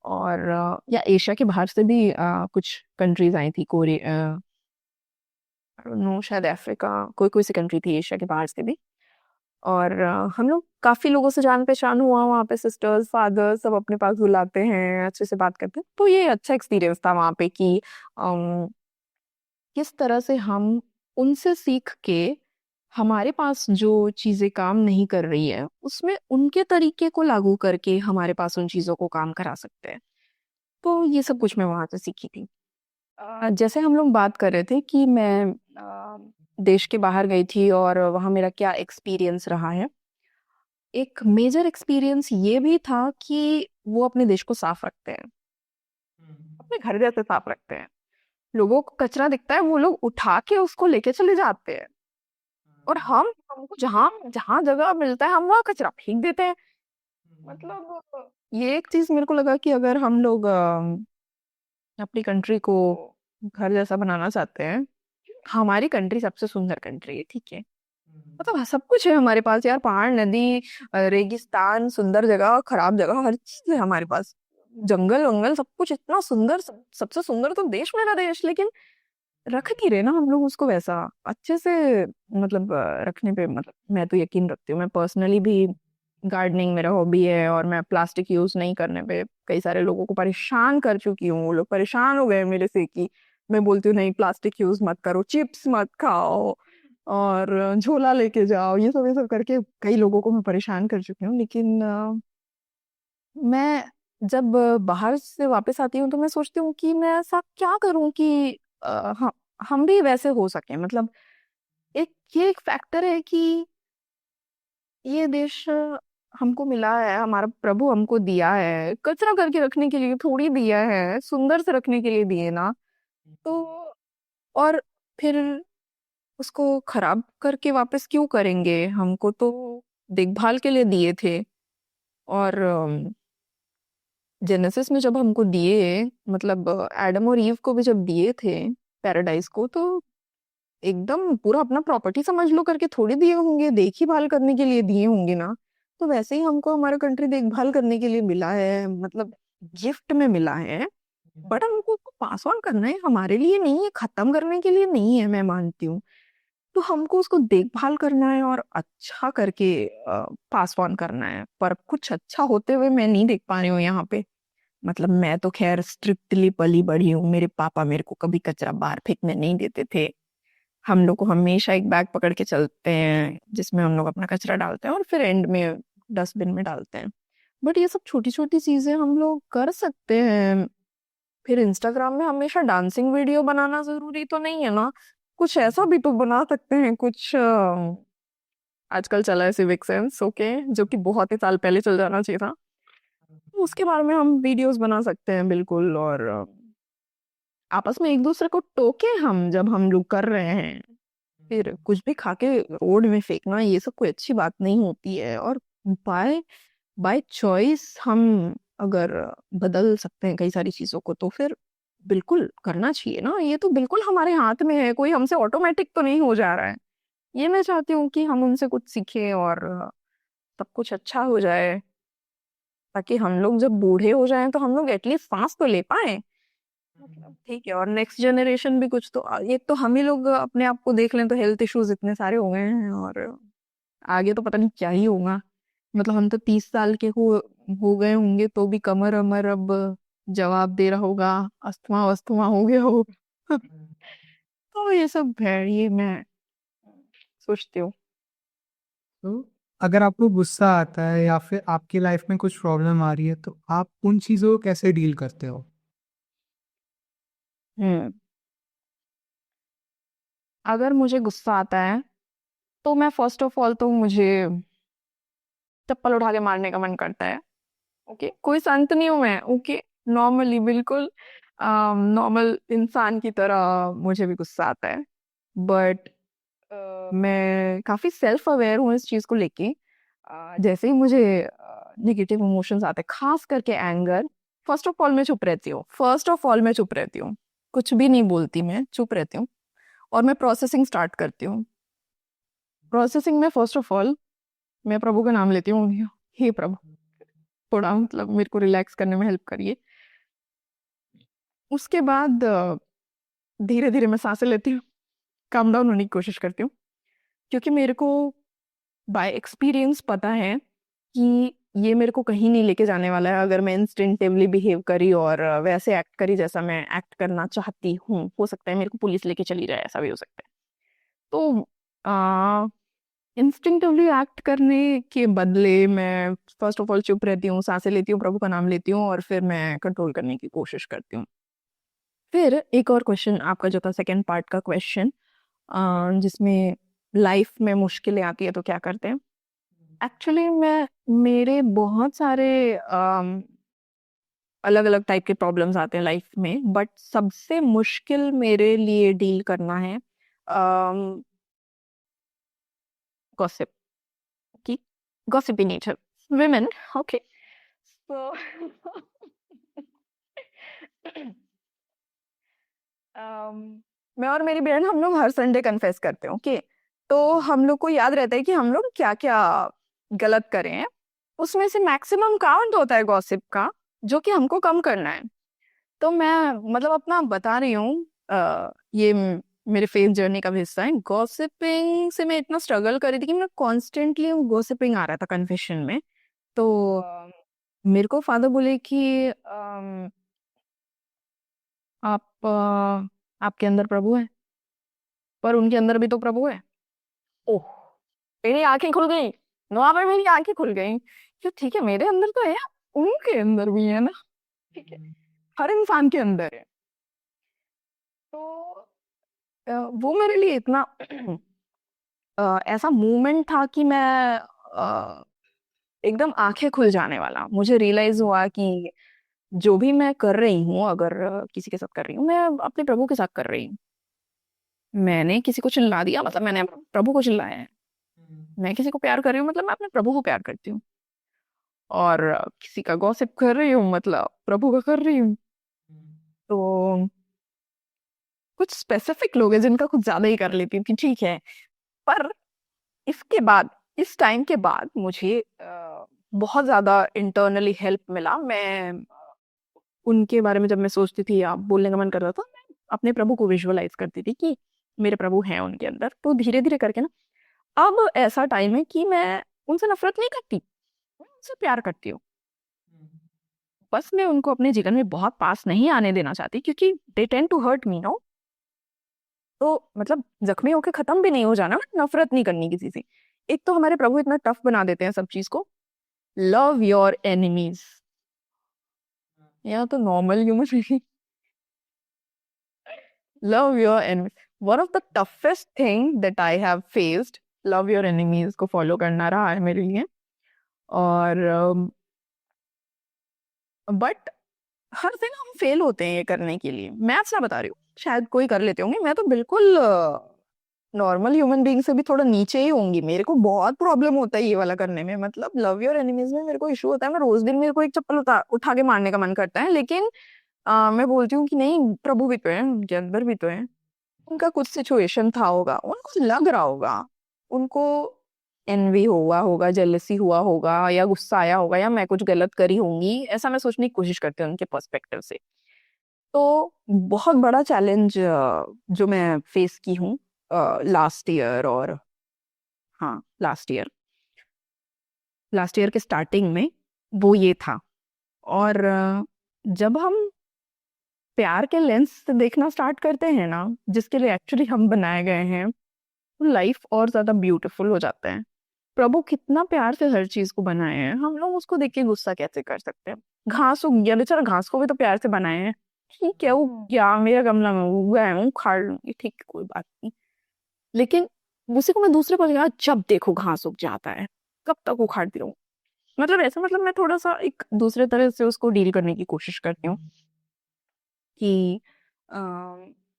और या एशिया के बाहर से भी कुछ कंट्रीज आई थी, कोरिया, नो शायद अफ्रीका, कोई कोई सी कंट्री थी एशिया के बाहर से भी। और हम लोग काफी लोगों से जान पहचान हुआ वहाँ पे, सिस्टर्स फादर्स सब अपने पास बुलाते हैं, अच्छे से बात करते हैं। तो ये अच्छा एक्सपीरियंस था वहाँ पे कि किस तरह से हम उनसे सीख के हमारे पास जो चीजें काम नहीं कर रही है उसमें उनके तरीके को लागू करके हमारे पास उन चीजों को काम करा सकते हैं। तो ये सब कुछ मैं वहां से सीखी थी। जैसे हम लोग बात कर रहे थे कि मैं देश के बाहर गई थी और वहां मेरा क्या एक्सपीरियंस रहा है। एक मेजर एक्सपीरियंस ये भी था कि वो अपने देश को साफ रखते हैं, अपने घर जैसे साफ रखते हैं। लोगों को कचरा दिखता है, वो लोग उठा के उसको लेके चले जाते हैं। और हमको जहां जहां जगह मिलता है हम वहां कचरा फेंक देते हैं। मतलब ये एक चीज मेरे को लगा कि अगर हम लोग अपनी कंट्री को घर जैसा बनाना चाहते हैं, हमारी कंट्री सबसे सुंदर कंट्री है, ठीक है, मतलब सब कुछ है हमारे पास यार, पहाड़ नदी रेगिस्तान, सुंदर जगह खराब जगह, हर चीज है हमारे पास, जंगल वंगल सब कुछ इतना सुंदर, सबसे सुंदर तो देश, मेरा देश। लेकिन रख नहीं रहे ना हम लोग उसको वैसा अच्छे से, मतलब रखने पे, मतलब मैं तो यकीन रखती हूँ, मैं पर्सनली भी गार्डनिंग मेरा हॉबी है, और मैं प्लास्टिक यूज नहीं करने पे कई सारे लोगों को परेशान कर चुकी हूँ, वो लोग परेशान हो गए मेरे से कि मैं बोलती हूँ नहीं प्लास्टिक यूज मत करो, चिप्स मत खाओ, और झोला लेके जाओ, ये सब करके कई लोगों को मैं परेशान कर चुकी हूँ। लेकिन मैं जब बाहर से वापस आती हूँ तो मैं सोचती हूँ कि मैं ऐसा क्या करूँ कि हम भी वैसे हो सके। मतलब एक ये एक फैक्टर है कि ये देश हमको मिला है, हमारा प्रभु हमको दिया है, कचरा करके रखने के लिए थोड़ी दिया है, सुंदर से रखने के लिए दिए ना। तो और फिर उसको खराब करके वापस क्यों करेंगे? हमको तो देखभाल के लिए दिए थे। और जेनेसिस में जब हमको दिए, मतलब एडम और ईव को भी जब दिए थे पैराडाइज को, तो एकदम पूरा अपना प्रॉपर्टी समझ लो करके थोड़ी दिए होंगे, देखभाल करने के लिए दिए होंगे ना। तो वैसे ही हमको हमारा कंट्री देखभाल करने के लिए मिला है, मतलब गिफ्ट में मिला है। बट हमको उसको पास ऑन करना है, हमारे लिए नहीं है, खत्म करने के लिए नहीं है, मैं मानती हूँ। तो हमको उसको देखभाल करना है और अच्छा करके पास ऑन करना है। पर कुछ अच्छा होते हुए मैं नहीं देख पा रही हूँ यहाँ पे। मतलब मैं तो खैर स्ट्रिक्टली पली बड़ी हूँ, मेरे पापा मेरे को कभी कचरा बाहर फेंकने नहीं देते थे। हम लोग को हमेशा एक बैग पकड़ के चलते हैं जिसमें हम लोग अपना कचरा डालते हैं और फिर एंड में डस्टबिन में डालते हैं। बट ये सब छोटी छोटी चीजें हम लोग कर सकते हैं। फिर इंस्टाग्राम में हमेशा डांसिंग वीडियो बनाना जरूरी तो नहीं है ना, कुछ ऐसा भी तो बना सकते हैं। कुछ आजकल चला है सिविक सेंस, ओके, जो कि बहुत ही साल पहले चल जाना चाहिए था। तो उसके बारे में हम वीडियोस बना सकते हैं बिल्कुल। और आपस में एक दूसरे को टोके हम जब हम लोग कर रहे हैं। फिर कुछ भी खा के रोड में फेंकना ये सब कोई अच्छी बात नहीं होती है। और बाय बाय चॉइस हम अगर बदल सकते हैं कई सारी चीजों को तो फिर बिल्कुल करना चाहिए ना। ये तो बिल्कुल हमारे हाथ में है, कोई हमसे ऑटोमेटिक तो नहीं हो जा रहा है। ये मैं चाहती हूँ कि हम उनसे कुछ सीखें और सब कुछ अच्छा हो जाए, ताकि हम लोग जब बूढ़े हो जाएं तो हम लोग एटलीस्ट सांस तो ले पाए। मतलब ठीक है, और नेक्स्ट जनरेशन भी कुछ तो, एक तो हम ही लोग अपने आप को देख लें तो हेल्थ इश्यूज इतने सारे हो गए हैं, और आगे तो पता नहीं क्या ही होगा। मतलब हम तो 30 साल के हो गए होंगे तो भी कमर अमर अब जवाब दे रहा होगा, अस्थमा वस्थमा हो गया होगा। तो ये सब है, ये मैं सोचती हूँ। तो अगर आपको गुस्सा आता है या फिर आपकी लाइफ में कुछ प्रॉब्लम आ रही है तो आप उन चीज़ों को कैसे डील करते हो? हम्म अगर मुझे गुस्सा आता है तो मैं फर्स्ट ऑफ ऑल तो मुझे चप्पल उठा के मारने का मन करता है। ओके, कोई संत नहीं हूं मैं, ओके, नॉर्मली बिल्कुल नॉर्मल इंसान की तरह मुझे भी गुस्सा आता है। बट मैं काफी सेल्फ अवेयर हूँ इस चीज को लेके। जैसे ही मुझे नेगेटिव इमोशंस आते हैं, खास करके एंगर, फर्स्ट ऑफ ऑल मैं चुप रहती हूँ। फर्स्ट ऑफ ऑल मैं चुप रहती हूँ, कुछ भी नहीं बोलती, मैं चुप रहती हूँ। और मैं प्रोसेसिंग स्टार्ट करती हूँ। प्रोसेसिंग में फर्स्ट ऑफ ऑल मैं प्रभु का नाम लेती हूँ, हे प्रभु, थोड़ा मतलब मेरे को रिलैक्स करने में हेल्प करिए। उसके बाद धीरे धीरे मैं सांसें लेती हूँ, काम डाउन होने की कोशिश करती हूँ। क्योंकि मेरे को बाय एक्सपीरियंस पता है कि ये मेरे को कहीं नहीं लेके जाने वाला है अगर मैं इंस्टिंक्टिवली बिहेव करी और वैसे एक्ट करी जैसा मैं एक्ट करना चाहती हूँ। हो सकता है मेरे को पुलिस लेके चली जाए, ऐसा भी हो सकता है। तो इंस्टिंक्टिवली एक्ट करने के बदले मैं फर्स्ट ऑफ ऑल चुप रहती हूँ, सांसें लेती हूँ, प्रभु का नाम लेती हूँ, और फिर मैं कंट्रोल करने की कोशिश करती हूँ। फिर एक और क्वेश्चन आपका जो था, सेकंड पार्ट का क्वेश्चन, जिसमें लाइफ में मुश्किलें आती है तो क्या करते हैं। एक्चुअली मैं मेरे बहुत सारे अलग अलग टाइप के प्रॉब्लम्स आते हैं लाइफ में, बट सबसे मुश्किल मेरे लिए डील करना है गॉसिप की, गॉसिपी नेचर, women, okay, so मैं और मेरी बहन हम लोग हर संडे कन्फेस करते हैं, ओके। तो हम लोग को याद रहता है कि हम लोग क्या क्या गलत करें हैं। उसमें से मैक्सिमम काउंट होता है गॉसिप का, जो कि हमको कम करना है। तो मैं मतलब अपना बता रही हूँ, ये मेरे फेस जर्नी का भी हिस्सा है। गॉसिपिंग से मैं इतना स्ट्रगल कर रही थी कि मैं कॉन्स्टेंटली गॉसिपिंग आ रहा था कन्फेशन में। तो मेरे को फादर बोले कि आप आपके अंदर प्रभु है, पर उनके अंदर भी तो प्रभु है। ओह, मेरी आंखें खुल गई। वहां पर मेरी आंखें खुल गई कि ठीक है, मेरे अंदर तो है, उनके अंदर भी है ना। ठीक है, हर इंसान के अंदर है। तो वो मेरे लिए इतना ऐसा मूवमेंट था कि मैं एकदम आंखें खुल जाने वाला, मुझे रियलाइज हुआ कि जो भी मैं कर रही हूँ, अगर किसी के साथ कर रही हूँ, मैं अपने प्रभु के साथ कर रही हूँ। मैंने किसी को चिल्ला दिया मतलब मैंने प्रभु को चिल्लाया है। मैं किसी को प्यार कर रही हूँ मतलब मैं अपने प्रभु को प्यार करती हूँ। और किसी का गॉसिप कर रही हूँ मतलब प्रभु का कर रही हूँ। तो कुछ स्पेसिफिक लोग हैं जिनका कुछ ज्यादा ही कर लेती हूँ कि ठीक है। पर इसके बाद, इस टाइम के बाद मुझे बहुत ज्यादा इंटरनली हेल्प मिला। मैं उनके बारे में जब मैं सोचती थी या बोलने का मन करता था, मैं अपने प्रभु को विजुअलाइज करती थी कि मेरे प्रभु हैं उनके अंदर। तो धीरे धीरे करके ना, अब ऐसा टाइम है कि मैं उनसे नफरत नहीं करती, मैं उनसे प्यार करती हूँ। बस मैं उनको अपने जीवन में बहुत पास नहीं आने देना चाहती, क्योंकि they tend to hurt me no. तो मतलब जख्मी होके खत्म भी नहीं हो जाना, बट नफरत नहीं करनी किसी से। एक तो हमारे प्रभु इतना टफ बना देते हैं सब चीज को, लव योर एनिमीज, या तो normal human being, love your enemies. One of the toughest thing that I have faced, love your enemies को फॉलो करना रहा है मेरे लिए। और बट हर दिन हम फेल होते हैं ये करने के लिए। मैं ऐसा बता रही हूँ, शायद कोई कर लेते होंगे, मैं तो बिल्कुल नॉर्मल ह्यूमन बीइंग से भी थोड़ा नीचे ही होंगी। मेरे को बहुत प्रॉब्लम होता है ये वाला करने में, मतलब लव योर एनिमीज में मेरे को इशू होता है। मैं रोज दिन मेरे को एक चप्पल उठा के मारने का मन करता है, लेकिन मैं बोलती हूँ कि नहीं, प्रभु भी तो है, उनके अंदर भी तो है। उनका कुछ सिचुएशन था होगा, उनको लग रहा होगा, उनको एनवी हुआ होगा, जेलसी हुआ होगा, या गुस्सा आया होगा, या मैं कुछ गलत करी होंगी, ऐसा मैं सोचने की कोशिश करती हूँ उनके पर्सपेक्टिव से। तो बहुत बड़ा चैलेंज जो मैं फेस की हूँ लास्ट ईयर, और हाँ, लास्ट ईयर के स्टार्टिंग में वो ये था। और जब हम प्यार के लेंस से देखना स्टार्ट करते हैं ना, जिसके लिए एक्चुअली हम बनाए गए हैं, तो लाइफ और ज्यादा ब्यूटीफुल हो जाता है। प्रभु कितना प्यार से हर चीज को बनाए हैं, हम लोग उसको देख के गुस्सा कैसे कर सकते हैं। घास उग गया, बेचारा घास को भी तो प्यार से बनाए हैं। ठीक है, उग गया, मेरा गमला में उगा है, मैं उखाड़ लूंगी, ठीक है, कोई बात नहीं। लेकिन उसी को मैं दूसरे पर लगा, जब देखो घास उग जाता है, कब तक उखाड़ती रहूं। मतलब ऐसा, मतलब मैं थोड़ा सा एक दूसरे तरह से उसको डील करने की कोशिश करती हूँ कि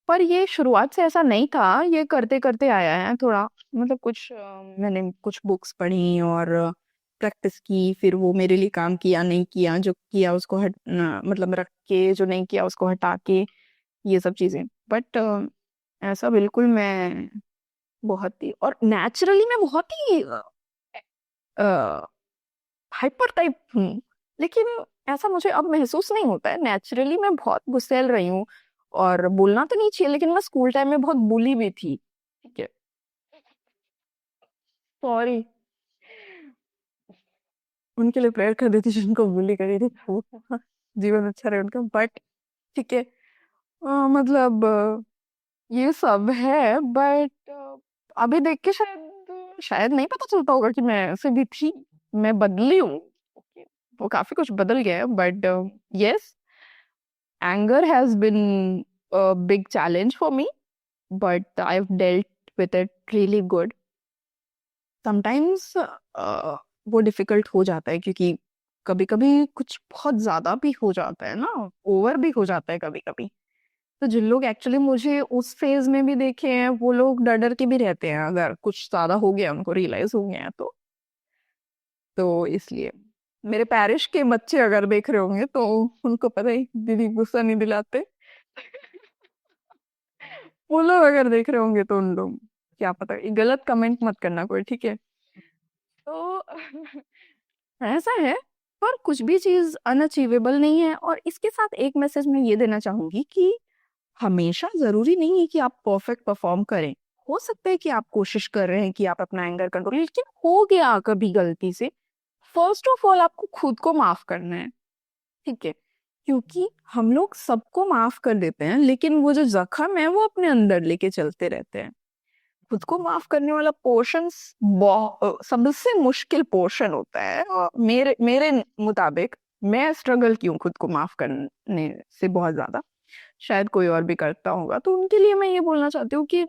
पर ये शुरुआत से ऐसा नहीं था, ये करते करते आया है थोड़ा। मतलब कुछ मैंने कुछ बुक्स पढ़ी और प्रैक्टिस की, फिर वो मेरे लिए काम किया नहीं किया, जो किया उसको मतलब रख के, जो नहीं किया उसको हटा के, ये सब चीजें। बट ऐसा बिल्कुल मैं बहुत ही, और नेचुरली मैं बहुत ही हाइपर टाइप हूँ। लेकिन ऐसा मुझे अब महसूस नहीं होता है, नेचुरली मैं बहुत गुस्सैल रही हूँ। और बोलना तो नहीं चाहिए, लेकिन मैं स्कूल टाइम में बहुत बुली भी थी। ठीक है, सॉरी, उनके लिए प्रेयर कर देती जिनको बुली करी थी, वो जीवन अच्छा रहे उनका। बट ठीक है, मतलब ये सब है। बट अभी देख के शायद शायद नहीं पता चलता होगा कि मैं ऐसे भी थी, मैं बदली हूँ। Okay, वो काफी कुछ बदल गया है। But yes, anger has been a big challenge for me, but I've dealt with it really good. Sometimes वो डिफिकल्ट हो जाता है, क्योंकि कभी कभी कुछ बहुत ज्यादा भी हो जाता है ना, ओवर भी हो जाता है कभी कभी। तो जिन लोग एक्चुअली मुझे उस फेज में भी देखे हैं, वो लोग डर डर के भी रहते हैं, अगर कुछ ज्यादा हो गया, उनको रियलाइज हो गया है तो इसलिए मेरे पैरिश के बच्चे अगर देख रहे होंगे तो उनको पता ही, दीदी गुस्सा नहीं दिलाते। वो लोग अगर देख रहे होंगे तो उन लोग, क्या पता, ये गलत कमेंट मत करना कोई, ठीक है। तो ऐसा है। पर कुछ भी चीज अनअचीवेबल नहीं है। और इसके साथ एक मैसेज मैं ये देना चाहूंगी कि हमेशा जरूरी नहीं है कि आप परफेक्ट परफॉर्म करें। हो सकता है कि आप कोशिश कर रहे हैं कि आप अपना एंगर कंट्रोल, लेकिन हो गया कभी गलती से, फर्स्ट ऑफ ऑल आपको खुद को माफ करना है। ठीक है, क्योंकि हम लोग सबको माफ कर देते हैं, लेकिन वो जो जख्म है वो अपने अंदर लेके चलते रहते हैं। खुद को माफ करने वाला पोर्शन सबसे मुश्किल पोर्शन होता है, और मेरे मेरे मुताबिक मैं स्ट्रगल क्यों खुद को माफ करने से बहुत ज्यादा, शायद कोई और भी करता होगा, तो उनके लिए मैं ये बोलना चाहती हूँ कि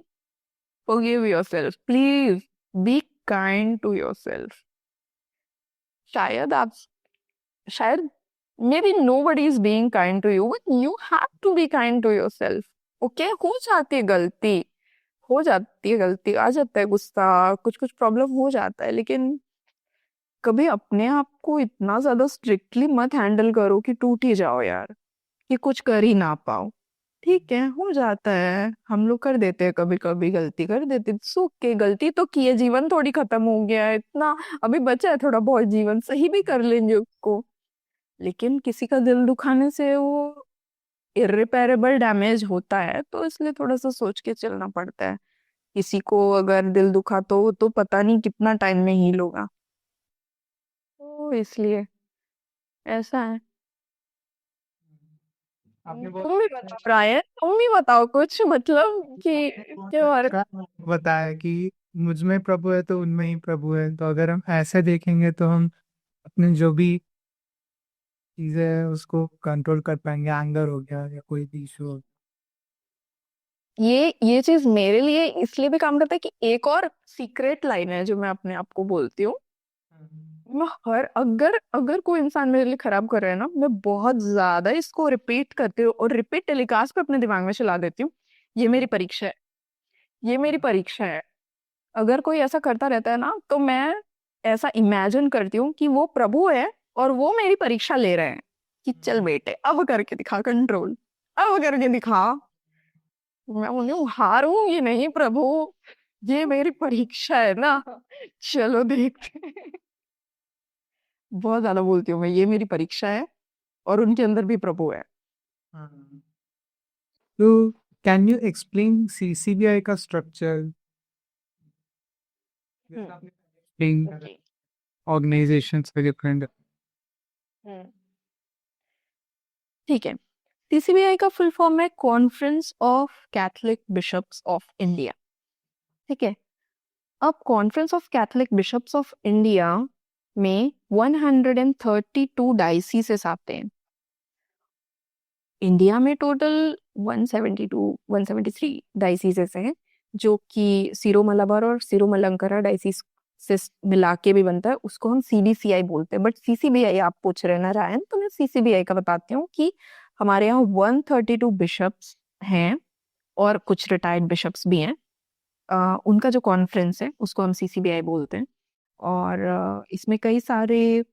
forgive yourself, please be kind to yourself. शायद आप शायद maybe nobody is being kind to you, but you have to be kind to yourself. Okay, हो जाती है गलती, आ जाता है गुस्सा, कुछ कुछ प्रॉब्लम हो जाता है, लेकिन कभी अपने आप को इतना ज्यादा स्ट्रिक्टली मत हैंडल करो कि टूट ही जाओ यार, कि कुछ कर ही ना पाओ। ठीक है, हो जाता है, हम लोग कर देते हैं, कभी कभी गलती कर देते, सुख के गलती तो की है, जीवन थोड़ी खत्म हो गया है इतना, अभी बचा है थोड़ा बहुत जीवन, सही भी कर लेंगे उसको। लेकिन किसी का दिल दुखाने से वो इर्रिपेरेबल डैमेज होता है, तो इसलिए थोड़ा सा सोच के चलना पड़ता है। किसी को अगर दिल दुखा तो पता नहीं कितना टाइम में हील होगा, तो इसलिए ऐसा है। आपने तुम भी बताओ रायन, तुम भी बताओ कुछ, मतलब कि बहुत के बारे अच्छा बताया कि मुझ में प्रभु है तो उनमें ही प्रभु है। तो अगर हम ऐसे देखेंगे तो हम अपने जो भी चीजें हैं उसको कंट्रोल कर पाएंगे। एंगर हो गया या कोई भी इशू हो ये चीज मेरे लिए इसलिए भी काम करता है कि एक और सीक्रेट लाइन है जो मैं अपने आप को बोलती हूँ। गया। मैं हर अगर अगर कोई इंसान मेरे लिए खराब कर रहा है ना, मैं बहुत ज्यादा इसको रिपीट करती हूँ और रिपीट टेलीकास्ट पे अपने दिमाग में चला देती हूँ। ये मेरी परीक्षा है, ये मेरी परीक्षा है। अगर कोई ऐसा करता रहता है ना, तो मैं ऐसा इमेजिन करती हूँ कि वो प्रभु है और वो मेरी परीक्षा ले रहे हैं, कि चल बेटे अब करके दिखा कंट्रोल, अब करके दिखा। मैं बोली हूँ हारूंगी नहीं प्रभु, ये मेरी परीक्षा है ना, चलो देखते हैं। बहुत ज्यादा बोलती हूँ मैं, ये मेरी परीक्षा है, और उनके अंदर भी प्रभु है। हाँ। तो कैन यू एक्सप्लेन सीसीबीआई का स्ट्रक्चर? जैसे आपने एक्सप्लेन ओके। ऑर्गेनाइजेशंस के डिफरेंट। ठीक है, सीसीबीआई का फुल फॉर्म है conference of Catholic bishops of India. ठीक है, अब conference of Catholic bishops of India में 132 डायसीसेस आते हैं। इंडिया में टोटल 173 डायसीसेस हैं, जो कि सीरो मलाबार और सीरो मलंकरा डायसीस से मिला के भी बनता है, उसको हम सीडीसीआई बोलते हैं। बट सीसीबीआई आप पूछ रहे हैं ना रायन, तो मैं सीसीबीआई का बताती हूँ कि हमारे यहाँ 132 बिशप्स हैं, और कुछ रिटायर्ड बिशप्स भी हैं। उनका जो कॉन्फ्रेंस है उसको हम सीसीबीआई बोलते हैं। और इसमें कई सारे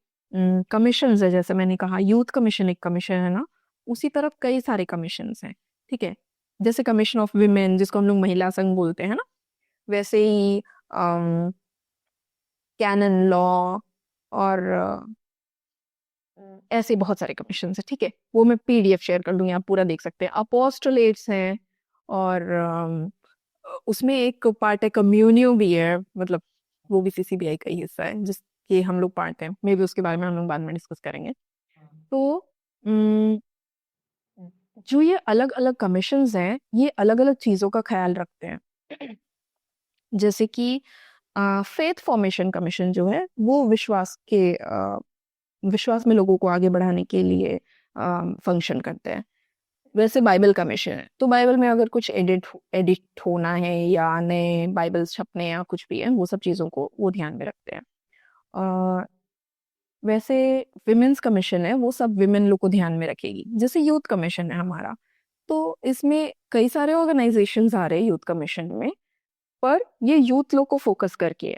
कमीशंस है, जैसे मैंने कहा यूथ कमीशन एक कमीशन है ना, उसी तरह कई सारे कमीशंस हैं। ठीक है, जैसे कमीशन ऑफ विमेन जिसको हम लोग महिला संघ बोलते हैं ना, वैसे ही कैनन लॉ, और ऐसे बहुत सारे कमीशन है। ठीक है, वो मैं पीडीएफ शेयर कर दूंगी, आप पूरा देख सकते हैं। अपोस्टोलेट्स हैं, और उसमें एक पार्ट है कम्युनियो भी है, मतलब वो भी सीसीबीआई का ही हिस्सा है, जिसके हम लोग पार्ट हैं। मे भी उसके बारे में हम लोग बाद में डिस्कस करेंगे। तो अम, जो ये अलग अलग कमीशंस हैं, ये अलग अलग चीजों का ख्याल रखते हैं। जैसे कि फेथ फॉर्मेशन कमीशन जो है, वो विश्वास में लोगों को आगे बढ़ाने के लिए फंक्शन करते हैं। वैसे बाइबल का मिशन है, तो बाइबल में अगर कुछ एडिट होना है या नए बाइबल्स छपने या कुछ भी है, वो सब चीज़ों को वो ध्यान में रखते हैं। अ, वैसे विमेन्स कमीशन है, वो सब विमेन लोग को ध्यान में रखेगी। जैसे यूथ कमीशन है हमारा, तो इसमें कई सारे ऑर्गेनाइजेशंस आ रहे हैं यूथ कमीशन में, पर ये यूथ लोग को फोकस करके है।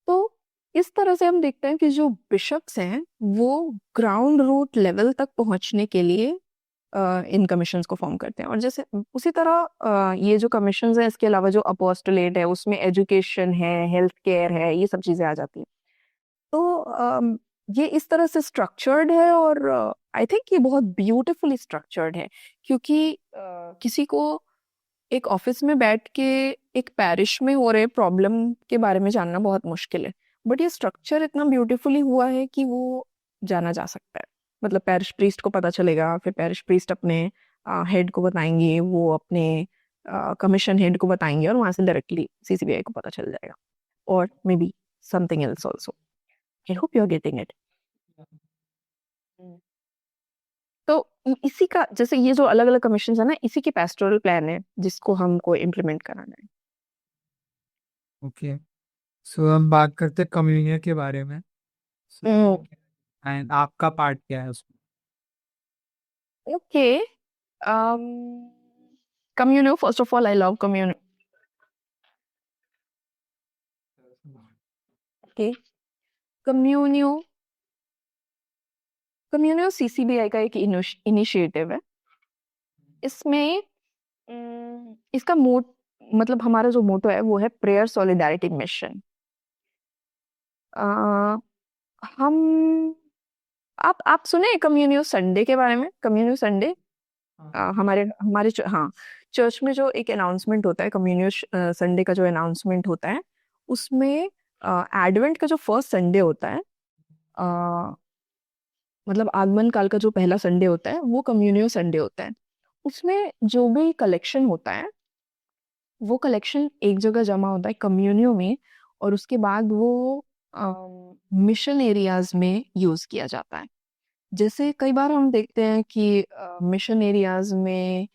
तो इस तरह से हम देखते हैं कि जो बिशप्स हैं वो ग्राउंड रूट लेवल तक पहुंचने के लिए इन कमीशंस को फॉर्म करते हैं। और जैसे उसी तरह ये जो कमीशंस है, इसके अलावा जो अपोस्टोलेट है उसमें एजुकेशन है, हेल्थ केयर है, ये सब चीजें आ जाती हैं। तो ये इस तरह से स्ट्रक्चर्ड है, और आई थिंक ये बहुत ब्यूटिफुली स्ट्रक्चर्ड है, क्योंकि किसी को एक ऑफिस में बैठ के एक पैरिश में हो रहे प्रॉब्लम के बारे में जानना बहुत मुश्किल है, बट ये स्ट्रक्चर इतना ब्यूटीफुली हुआ है कि वो जाना जा सकता है। मतलब पैरिश प्रीस्ट को पता चलेगा, फिर पैरिश प्रीस्ट अपने हेड को बताएंगे, वो अपने कमीशन हेड को बताएंगे, और वहां से डायरेक्टली सीसीबीआई को पता चल जाएगा, और maybe something else also. I hope you are getting it. तो इसी का, जैसे ये जो अलग अलग कमीशन है ना, इसी की पेस्टोरल प्लान है जिसको हमको इम्प्लीमेंट कराना है। ओके, सो हम बात करते हैं कम्युनियन के बारे में। एंड आपका पार्ट क्या है उसमें? Okay, Communio, first of all I love Communio. Okay, Communio Communio CCBI का एक इनिशिएटिव है। इसमें इसका मतलब हमारा जो मोटो है वो है प्रेयर सॉलिडारिटी मिशन। हम आप सुने कम्युनियो संडे के बारे में? कम्युनियो संडे हमारे हमारे हाँ, चर्च में जो एक अनाउंसमेंट होता है, कम्युनियो संडे का जो अनाउंसमेंट होता है, उसमें एडवेंट का जो फर्स्ट संडे होता है, अ, मतलब आगमन काल का जो पहला संडे होता है, वो कम्युनियो संडे होता है। उसमें जो भी कलेक्शन होता है, वो कलेक्शन एक जगह जमा होता है कम्युनियो में, और उसके बाद वो मिशन एरियाज में यूज किया जाता है। जैसे कई बार हम देखते हैं कि मिशन एरियाज में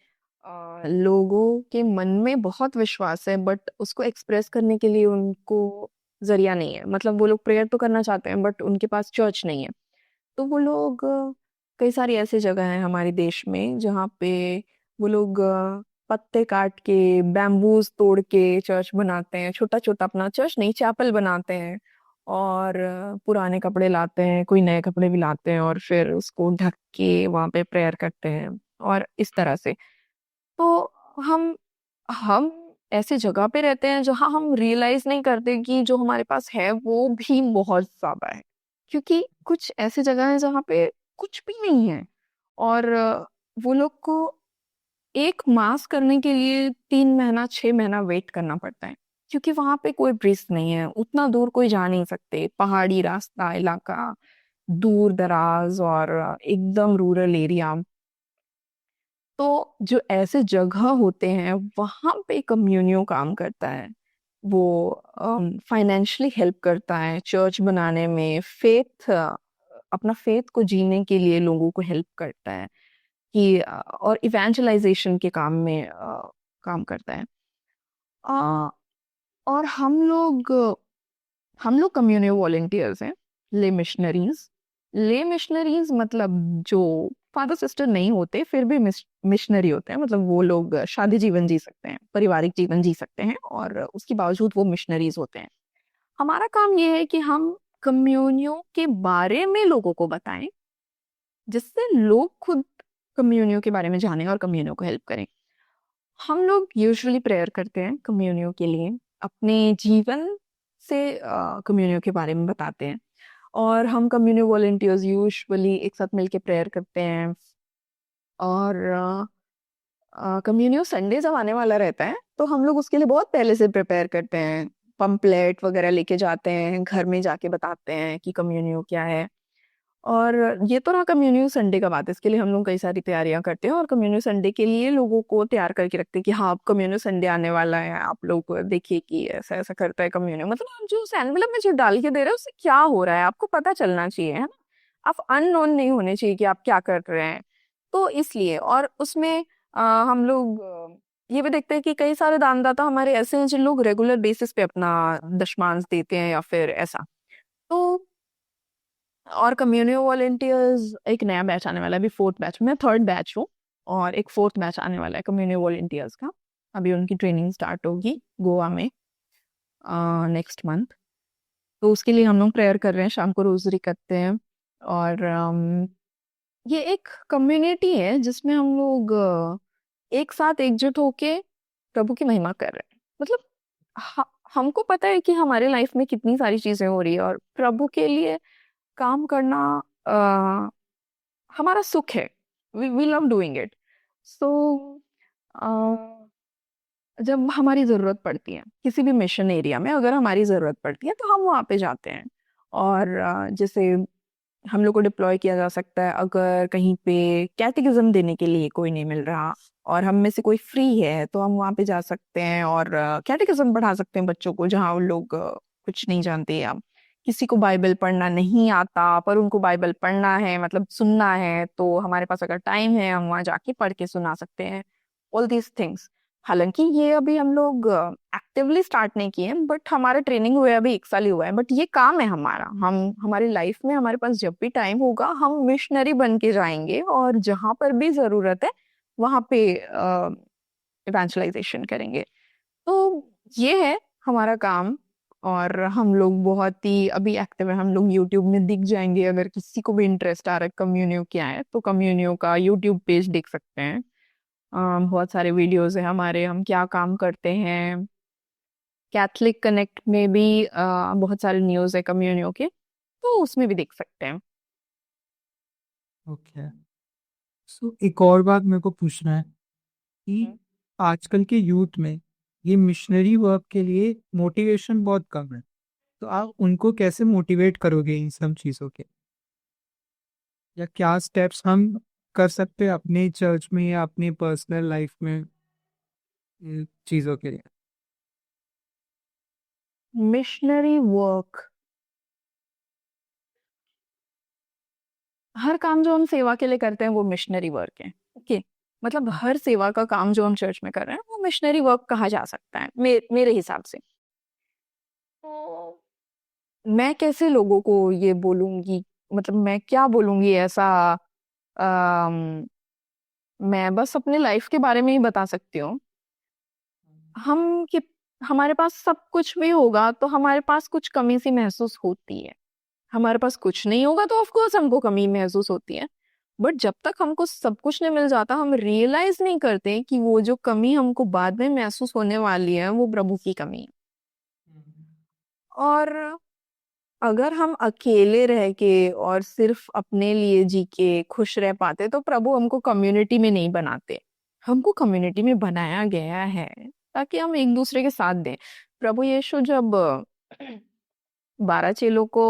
लोगों के मन में बहुत विश्वास है, बट उसको एक्सप्रेस करने के लिए उनको जरिया नहीं है। मतलब वो लोग प्रेयर तो करना चाहते हैं, बट उनके पास चर्च नहीं है। तो वो लोग कई सारी ऐसी जगह हैं हमारे देश में जहाँ पे वो लोग पत्ते काट के, बैम्बूज तोड़ के चर्च बनाते हैं। छोटा छोटा, अपना चर्च नहीं, चैपल बनाते हैं, और पुराने कपड़े लाते हैं, कोई नए कपड़े भी लाते हैं, और फिर उसको ढक के वहां पे प्रेयर करते हैं, और इस तरह से। तो हम ऐसे जगह पे रहते हैं जहाँ हम रियलाइज नहीं करते कि जो हमारे पास है वो भी बहुत ज्यादा है। क्योंकि कुछ ऐसे जगह है जहाँ पे कुछ भी नहीं है, और वो लोग को एक मास करने के लिए 3 महीना 6 महीना वेट करना पड़ता है, क्योंकि वहां पे कोई ब्रिज नहीं है, उतना दूर कोई जा नहीं सकते, पहाड़ी रास्ता इलाका, दूर दराज, और एकदम रूरल एरिया। तो जो ऐसे जगह होते हैं वहां पे कम्युनियो काम करता है। वो फाइनेंशियली हेल्प करता है चर्च बनाने में, अपना फेथ को जीने के लिए लोगों को हेल्प करता है, कि और इवेंजलाइजेशन के काम में काम करता है। अ, और हम लोग कम्युनिटी वॉलेंटियर्स हैं, ले मिशनरीज। ले मिशनरीज मतलब जो फादर सिस्टर नहीं होते, फिर भी मिशनरी होते हैं। मतलब वो लोग शादी जीवन जी सकते हैं, पारिवारिक जीवन जी सकते हैं, और उसके बावजूद वो मिशनरीज होते हैं। हमारा काम ये है कि हम कम्युनियों के बारे में लोगों को बताएं, जिससे लोग खुद कम्युनियों के बारे में जानें और कम्युनियों को हेल्प करें। हम लोग यूजुअली प्रेयर करते हैं कम्युनियों के लिए, अपने जीवन से कम्युनियों के बारे में बताते हैं, और हम कम्युनिटी वॉलेंटियर्स यूजुअली एक साथ मिलके प्रेयर करते हैं। और कम्युनिटी संडे जब आने वाला रहता है, तो हम लोग उसके लिए बहुत पहले से प्रिपेयर करते हैं, पंपलेट वगैरह लेके जाते हैं, घर में जाके बताते हैं कि कम्युनिटी क्या है। और ये तो रहा कम्युनिटी संडे का बात। इसके लिए हम लोग कई सारी तैयारियां करते हैं, और कम्युनिटी संडे के लिए लोगों को तैयार करके रखते हैं कि हाँ, अब कम्युनिटी संडे आने वाला है, आप लोग देखिए कि ऐसा ऐसा करता है कम्युनिटी। मतलब आप जो सैंडविच में जो डाल के दे रहे हैं उससे क्या हो रहा है आपको पता चलना चाहिए, है ना? आप अननोन नहीं होने चाहिए कि आप क्या कर रहे हैं। तो इसलिए, और उसमें हम लोग ये भी देखते हैं कि कई सारे दानदाता हमारे ऐसे हैं जिन लोग रेगुलर बेसिस पे अपना दशमांश देते हैं, या फिर ऐसा। तो और कम्युनिटी वॉलेंटियर्स, एक नया बैच आने वाला है, अभी फोर्थ बैच, मैं थर्ड बैच हूँ, और एक फोर्थ बैच आने वाला है कम्युनिटी वॉलेंटियर्स का। अभी उनकी ट्रेनिंग स्टार्ट होगी गोवा में नेक्स्ट मंथ। तो उसके लिए हम लोग प्रेयर कर रहे हैं, शाम को रोजरी करते हैं। और ये एक कम्युनिटी है जिसमें हम लोग एक साथ एकजुट होके प्रभु की महिमा कर रहे हैं। मतलब हमको पता है कि हमारे लाइफ में कितनी सारी चीजें हो रही है, और प्रभु के लिए काम करना अ, हमारा सुख है। We love doing it. So जब हमारी जरूरत पड़ती है किसी भी मिशन एरिया में, अगर हमारी जरूरत पड़ती है, तो हम वहाँ पे जाते हैं। और जैसे हम लोग को डिप्लॉय किया जा सकता है अगर कहीं पे कैटेकिज्म देने के लिए कोई नहीं मिल रहा और हम में से कोई फ्री है तो हम वहाँ पे जा सकते हैं और कैटेकिज्म पढ़ा सकते हैं बच्चों को, जहाँ उन लोग कुछ नहीं जानते या किसी को बाइबल पढ़ना नहीं आता पर उनको बाइबल पढ़ना है, मतलब सुनना है, तो हमारे पास अगर टाइम है हम वहाँ जाके पढ़ के सुना सकते हैं। All these things. हालांकि ये अभी हम लोग एक्टिवली स्टार्ट नहीं किए, बट हमारा ट्रेनिंग हुए अभी 1 साल ही हुआ है, बट ये काम है हमारा। हम हमारी लाइफ में हमारे पास जब भी टाइम होगा हम मिशनरी बन के जाएंगे और जहां पर भी जरूरत है वहां पे इवेंचुलाइजेशन करेंगे। तो ये है हमारा काम। और हम लोग बहुत ही अभी एक्टिव है, हम लोग यूट्यूब में दिख जाएंगे। अगर किसी को भी इंटरेस्ट आ रहा है कम्युनियो क्या है तो कम्युनियो का यूट्यूब पेज देख सकते हैं। बहुत सारे वीडियोस है हमारे, हम क्या काम करते हैं। कैथलिक कनेक्ट में भी बहुत सारे न्यूज़ है कम्युनियो के, तो उसमें भी देख सकते हैं। ओके। सो एक और बात मेरे को पूछना है कि हम्म। आजकल के यूथ में ये मिशनरी वर्क के लिए मोटिवेशन बहुत कम है, तो आप उनको कैसे मोटिवेट करोगे इन सब चीज़ों के, या क्या स्टेप्स हम कर सकते हैं अपने चर्च में या अपनी पर्सनल लाइफ में इन चीज़ों के लिए? मिशनरी वर्क, हर काम जो हम सेवा के लिए करते हैं वो मिशनरी वर्क है। ओके, मतलब हर सेवा का काम जो हम चर्च में कर रहे हैं वो मिशनरी वर्क कहा जा सकता है मेरे हिसाब से। तो मैं कैसे लोगों को ये बोलूंगी, मतलब मैं क्या बोलूंगी ऐसा। अम, मैं बस अपने लाइफ के बारे में ही बता सकती हूँ। हम कि हमारे पास सब कुछ भी होगा तो हमारे पास कुछ कमी सी महसूस होती है। हमारे पास कुछ नहीं होगा तो ऑफ कोर्स हमको कमी महसूस होती है। बट जब तक हमको सब कुछ नहीं मिल जाता हम रियलाइज नहीं करते कि वो जो कमी हमको बाद में महसूस होने वाली है वो प्रभु की कमी है। और अगर हम अकेले रह के और सिर्फ अपने लिए जी के खुश रह पाते तो प्रभु हमको कम्युनिटी में नहीं बनाते। हमको कम्युनिटी में बनाया गया है ताकि हम एक दूसरे के साथ दें। प्रभु यीशु जब 12 चेलों को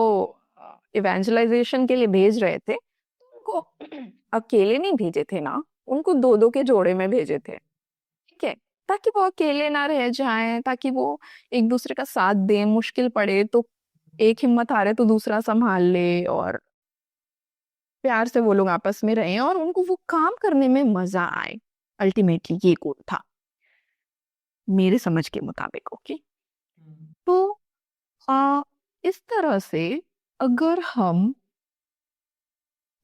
इवेंजलाइजेशन के लिए भेज रहे थे उनको अकेले नहीं भेजे थे ना, उनको दो दो के जोड़े में भेजे थे। ठीक है, ताकि वो अकेले ना रह जाएं, ताकि वो एक दूसरे का साथ दें, मुश्किल पड़े तो एक हिम्मत हारे तो दूसरा संभाल ले और प्यार से वो लोग आपस में रहें और उनको वो काम करने में मजा आए। अल्टीमेटली ये गोल था मेरे समझ के मुताबिक। ओके, तो आ, इस तरह से अगर हम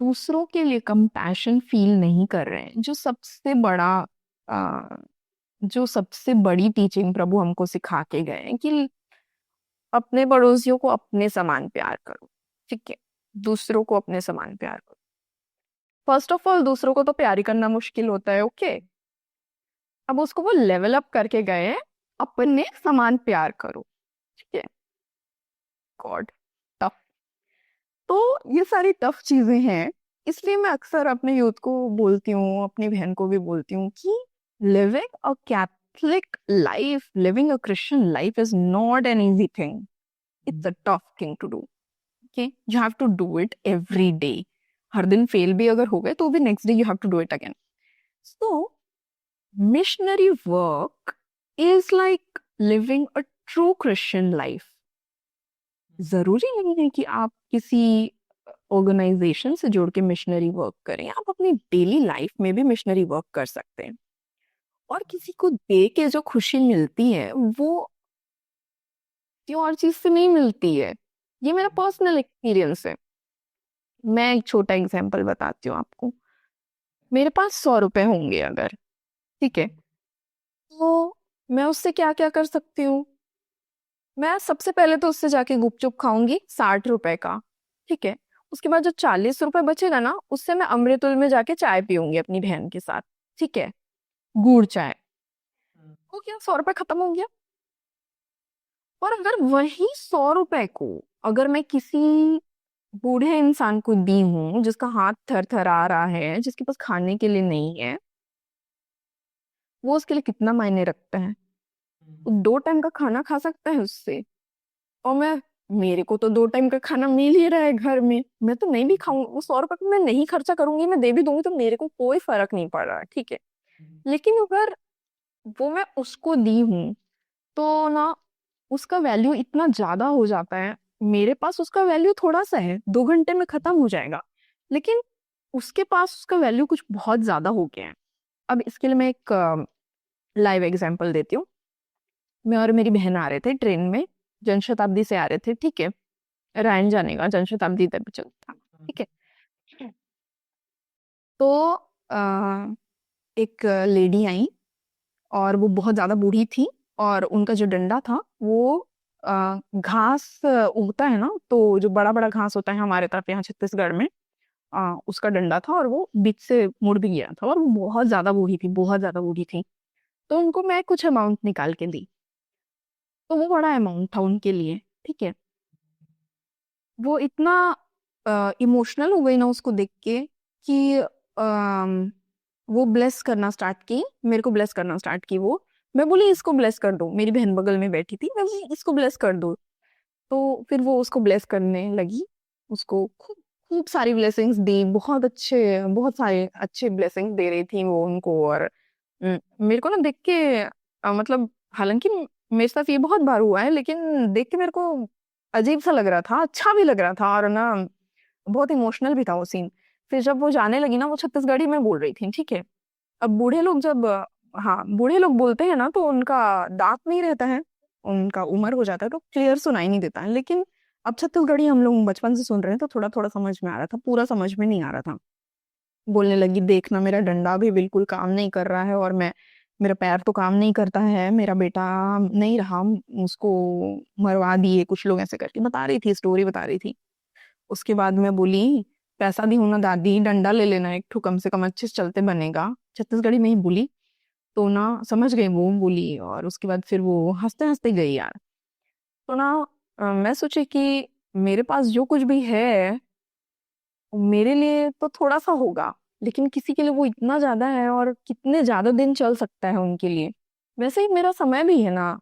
दूसरों के लिए कंपैशन फील नहीं कर रहे हैं, आ, जो सबसे बड़ी टीचिंग प्रभु हमको सिखा के गए हैं कि अपने पड़ोसियों को अपने समान प्यार करो। ठीक है, दूसरों को अपने समान प्यार करो। फर्स्ट ऑफ ऑल दूसरों को तो प्यार ही करना मुश्किल होता है। ओके, अब उसको वो लेवल अप करके गए हैं, अपने समान प्यार करो। ठीक है, गॉड, टफ। तो ये सारी टफ चीजें हैं, इसलिए मैं अक्सर अपने यूथ को बोलती हूँ, अपनी बहन को भी बोलती हूँ कि living a Catholic life, living a Christian life is not an easy thing. It's a tough thing to do. Okay, you have to do it every day. हर दिन फेल भी अगर हो गए तो भी next day you have to do it again. So missionary work is like living a true Christian life। जरूरी नहीं है कि आप किसी ऑर्गेनाइजेशन से जुड़ के मिशनरी वर्क करें, आप अपनी डेली लाइफ में भी मिशनरी वर्क कर सकते हैं। और किसी को दे के जो खुशी मिलती है वो किसी और चीज से नहीं मिलती है। ये मेरा पर्सनल एक्सपीरियंस है। मैं एक छोटा एग्जांपल बताती हूँ आपको। मेरे पास 100 रुपए होंगे अगर, ठीक है, तो मैं उससे क्या क्या कर सकती हूँ। मैं सबसे पहले तो उससे जाके गुपचुप खाऊंगी 60 रुपए का। ठीक है, उसके बाद जो 40 रुपए बचेगा ना उससे मैं अमृतुल में जाके चाय पीऊंगी अपनी बहन के साथ। ठीक है, गुड़ चाय। हो गया, 100 रुपए खत्म हो गया। और अगर वही 100 रुपए को अगर मैं किसी बूढ़े इंसान को दी हूं जिसका हाथ थर थर आ रहा है, जिसके पास खाने के लिए नहीं है, वो उसके लिए कितना मायने रखता है। वो 2 टाइम का खाना खा सकता है उससे। और मैं मेरे को तो 2 टाइम का खाना मिल ही रहा है घर में, मैं तो नहीं भी खाऊंगी, वो 100 रुपए को मैं नहीं खर्चा करूंगी, मैं दे भी दूंगी तो मेरे को कोई फर्क नहीं पड़ रहा है, ठीक है। लेकिन अगर वो मैं उसको दी हूँ तो ना उसका वैल्यू इतना ज्यादा हो जाता है। मेरे पास उसका वैल्यू थोड़ा सा है, 2 घंटे में खत्म हो जाएगा, लेकिन उसके पास उसका वैल्यू कुछ बहुत ज्यादा हो गया है। अब इसके लिए मैं एक लाइव एग्जांपल देती हूँ। मैं और मेरी बहन आ रहे थे ट्रेन में, जनशताब्दी से आ रहे थे, ठीक है। रायन जाने का जनशताब्दी तक चलता, ठीक है। तो अ, एक लेडी आई और वो बहुत ज्यादा बूढ़ी थी, और उनका जो डंडा था वो घास उगता है ना, तो जो बड़ा बड़ा घास होता है हमारे तरफ यहाँ छत्तीसगढ़ में, उसका डंडा था, और वो बीच से मुड़ भी गया था, और वो बहुत ज्यादा बूढ़ी थी, बहुत ज्यादा बूढ़ी थी। तो उनको मैं कुछ अमाउंट निकाल के दी, तो वो बड़ा अमाउंट था उनके लिए, ठीक है। वो इतना इमोशनल हो गई ना उसको देख के कि वो ब्लेस करना स्टार्ट की, मेरे को ब्लेस करना स्टार्ट की वो। मैं बोली इसको ब्लेस कर दो, मेरी बहन बगल में बैठी थी, मैं बोली इसको ब्लेस कर दो। तो फिर वो उसको ब्लेस करने लगी, उसको खूब खूब सारी ब्लेसिंग्स दी, बहुत अच्छे, बहुत सारे अच्छे ब्लेसिंग्स दे रही थी वो उनको। और मेरे को ना देख के मतलब, हालांकि मेरे साथ ये बहुत बार हुआ है, लेकिन देख के मेरे को अजीब सा लग रहा था, अच्छा भी लग रहा था, और ना बहुत इमोशनल भी था वो सीन। फिर जब वो जाने लगी ना, वो छत्तीसगढ़ी में बोल रही थी, ठीक है। अब बूढ़े लोग जब हाँ, बूढ़े लोग बोलते हैं ना तो उनका दांत नहीं रहता है, उनका उम्र हो जाता है तो क्लियर सुनाई नहीं देता है। लेकिन अब छत्तीसगढ़ी हम लोग बचपन से सुन रहे हैं तो थोड़ा थोड़ा समझ में आ रहा था, पूरा समझ में नहीं आ रहा था। बोलने लगी, देखना मेरा डंडा भी बिल्कुल काम नहीं कर रहा है, और मैं, मेरा पैर तो काम नहीं करता है, मेरा बेटा नहीं रहा, उसको मरवा दिए कुछ लोग, ऐसे करके बता रही थी, स्टोरी बता रही थी। उसके बाद मैं बोली, पैसा दी हूं ना दादी, डंडा ले लेना एक ठो, कम से कम अच्छे से चलते बनेगा, छत्तीसगढ़ी में ही बोली। तो ना समझ गई वो बोली, और उसके बाद फिर वो हंसते हंसते गई यार। तो ना मैं सोची कि मेरे पास जो कुछ भी है मेरे लिए तो थोड़ा सा होगा, लेकिन किसी के लिए वो इतना ज्यादा है, और कितने ज्यादा दिन चल सकता है उनके लिए। वैसे ही मेरा समय भी है ना,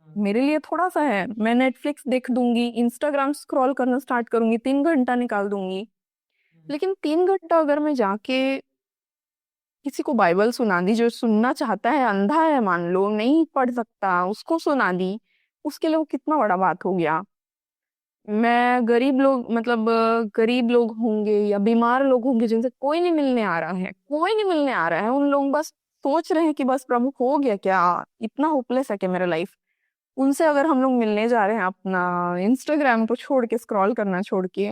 मेरे लिए थोड़ा सा है, मैं नेटफ्लिक्स देख दूंगी, इंस्टाग्राम स्क्रॉल करना स्टार्ट करूंगी, 3 घंटा निकाल दूंगी। लेकिन 3 घंटा अगर मैं जाके किसी को बाइबल सुना दी, जो सुनना चाहता है, अंधा है मान लो, नहीं पढ़ सकता, उसको सुना दी, उसके लिए वो कितना बड़ा बात हो गया। मैं गरीब लोग, मतलब गरीब लोग होंगे या बीमार लोग होंगे जिनसे कोई नहीं मिलने आ रहा है, कोई नहीं मिलने आ रहा है, उन लोग बस सोच रहे हैं कि बस प्रभु हो गया क्या, इतना होपलेस है क्या मेरा लाइफ, उनसे अगर हम लोग मिलने जा रहे हैं अपना इंस्टाग्राम को छोड़ के, स्क्रॉल करना छोड़ के,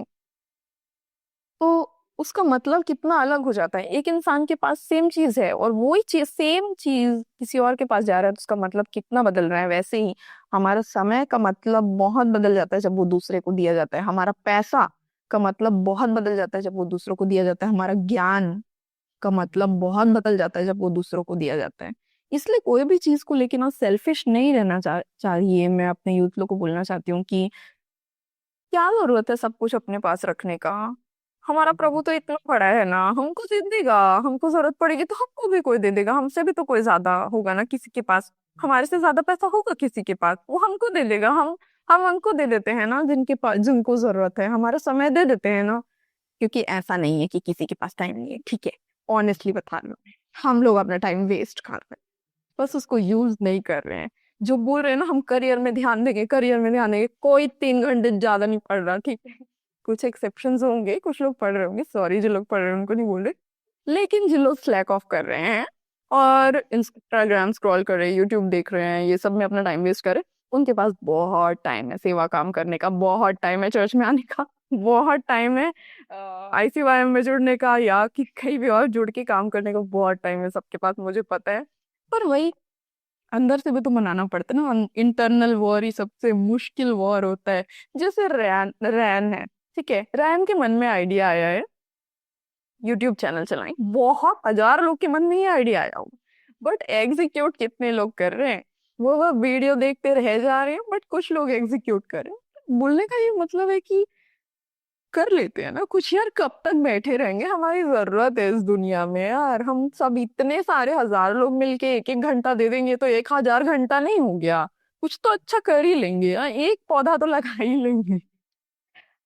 तो उसका मतलब कितना अलग हो जाता है। एक इंसान के पास सेम चीज है और वही चीज, सेम चीज किसी और के पास जा रहा है, तो उसका मतलब कितना बदल रहा है। वैसे ही हमारा समय का मतलब बहुत बदल जाता है जब वो दूसरे को दिया जाता है, हमारा पैसा का मतलब बहुत बदल जाता है जब वो दूसरों को दिया जाता है, हमारा ज्ञान का मतलब बहुत बदल जाता है जब वो दूसरों को दिया जाता है। इसलिए कोई भी चीज को लेके ना सेल्फिश नहीं रहना चाहिए। मैं अपने यूथ लोग को बोलना चाहती हूँ कि क्या जरूरत है सब कुछ अपने पास रखने का। हमारा प्रभु तो इतना बड़ा है ना, हमको दे देगा, हमको जरूरत पड़ेगी तो हमको भी कोई दे देगा, हमसे भी तो कोई ज्यादा होगा ना किसी के पास, हमारे से ज्यादा पैसा होगा किसी के पास, वो हमको दे देगा। हम उनको दे देते हैं ना जिनके पास, जिनको जरूरत है, हमारा समय दे देते हैं ना। क्योंकि ऐसा नहीं है कि किसी के पास टाइम नहीं है, ठीक है, ऑनेस्टली बता रहे हो, हम लोग अपना टाइम वेस्ट कर रहे हैं, बस उसको यूज नहीं कर रहे हैं। जो बोल रहे हैं ना हम करियर में ध्यान देंगे, करियर में ध्यान देंगे, कोई 3 घंटे ज्यादा नहीं पढ़ रहा, ठीक है। कुछ एक्सेप्शंस होंगे, कुछ लोग पढ़ रहे होंगे, सॉरी जो लोग पढ़ रहे हैं उनको नहीं बोल रहे, लेकिन जो लोग स्लैक ऑफ कर रहे हैं और इंस्टाग्राम स्क्रॉल कर रहे हैं, यूट्यूब देख रहे हैं, ये सब में अपना टाइम वेस्ट कर रहे हैं, उनके पास बहुत टाइम है सेवा काम करने का, बहुत टाइम है चर्च में आने का, बहुत टाइम है आईसीवाईएम में जुड़ने का, या कि कहीं भी और जुड़ के काम करने का बहुत टाइम है सबके पास, मुझे पता है। पर वही अंदर से भी तो मनाना पड़ता है ना, इंटरनल वॉर ही सबसे मुश्किल वॉर होता है। जैसे रैन रैन है, ठीक है, रैन के मन में आइडिया आया है यूट्यूब चैनल चलाएं, बहुत हजार लोग के मन में ये आइडिया आया होगा, बट एग्जीक्यूट कितने लोग कर रहे हैं? वो वीडियो देखते रह जा रहे हैं, बट कुछ लोग एग्जीक्यूट कर रहे हैं। बोलने का ये मतलब है कि कर लेते हैं ना कुछ यार, कब तक बैठे रहेंगे, हमारी जरूरत है इस दुनिया में यार। हम सब इतने सारे हजार लोग मिलके 1-1 घंटा दे देंगे तो 1000 घंटा नहीं हो गया? कुछ तो अच्छा कर ही लेंगे, हाँ, एक पौधा तो लगा ही लेंगे।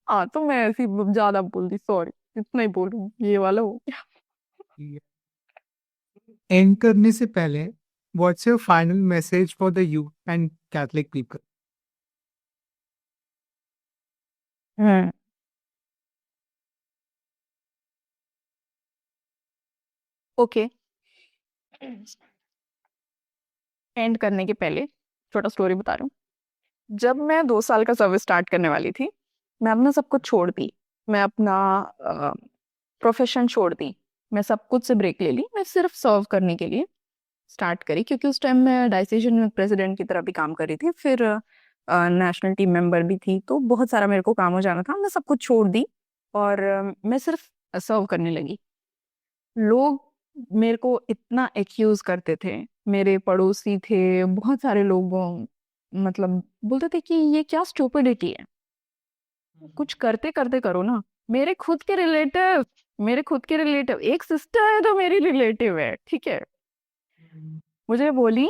हाँ, तो मैं ऐसी ज्यादा बोल दी, सॉरी, इतना ही बोलूँ, ये वाला हो गया। एंड करने से पहले what's your final message for the youth and Catholic people? Hmm. Okay, and करने के पहले छोटा स्टोरी बता रही हूँ। जब मैं 2 साल का सर्विस स्टार्ट करने वाली थी, मैं अपना सब कुछ छोड़ दी। मैं अपना प्रोफेशन छोड़ दी। मैं सब कुछ से ब्रेक ले ली। मैं सिर्फ सर्व करने के लिए स्टार्ट करी, क्योंकि उस टाइम मैं डाइसेशन में प्रेसिडेंट की तरह भी काम कर रही थी, फिर नेशनल टीम मेंबर भी थी, तो बहुत सारा मेरे को काम हो जाना था। मैं सब कुछ छोड़ दी और मैं सिर्फ सर्व करने लगी। लोग मेरे को इतना एक्यूज करते थे, मेरे पड़ोसी थे, बहुत सारे लोग, मतलब बोलते थे कि ये क्या स्टूपिडिटी है, कुछ करते करते करो ना। मेरे खुद के रिलेटिव मेरे खुद के रिलेटिव एक सिस्टर है जो मेरी रिलेटिव है, ठीक है, मुझे बोली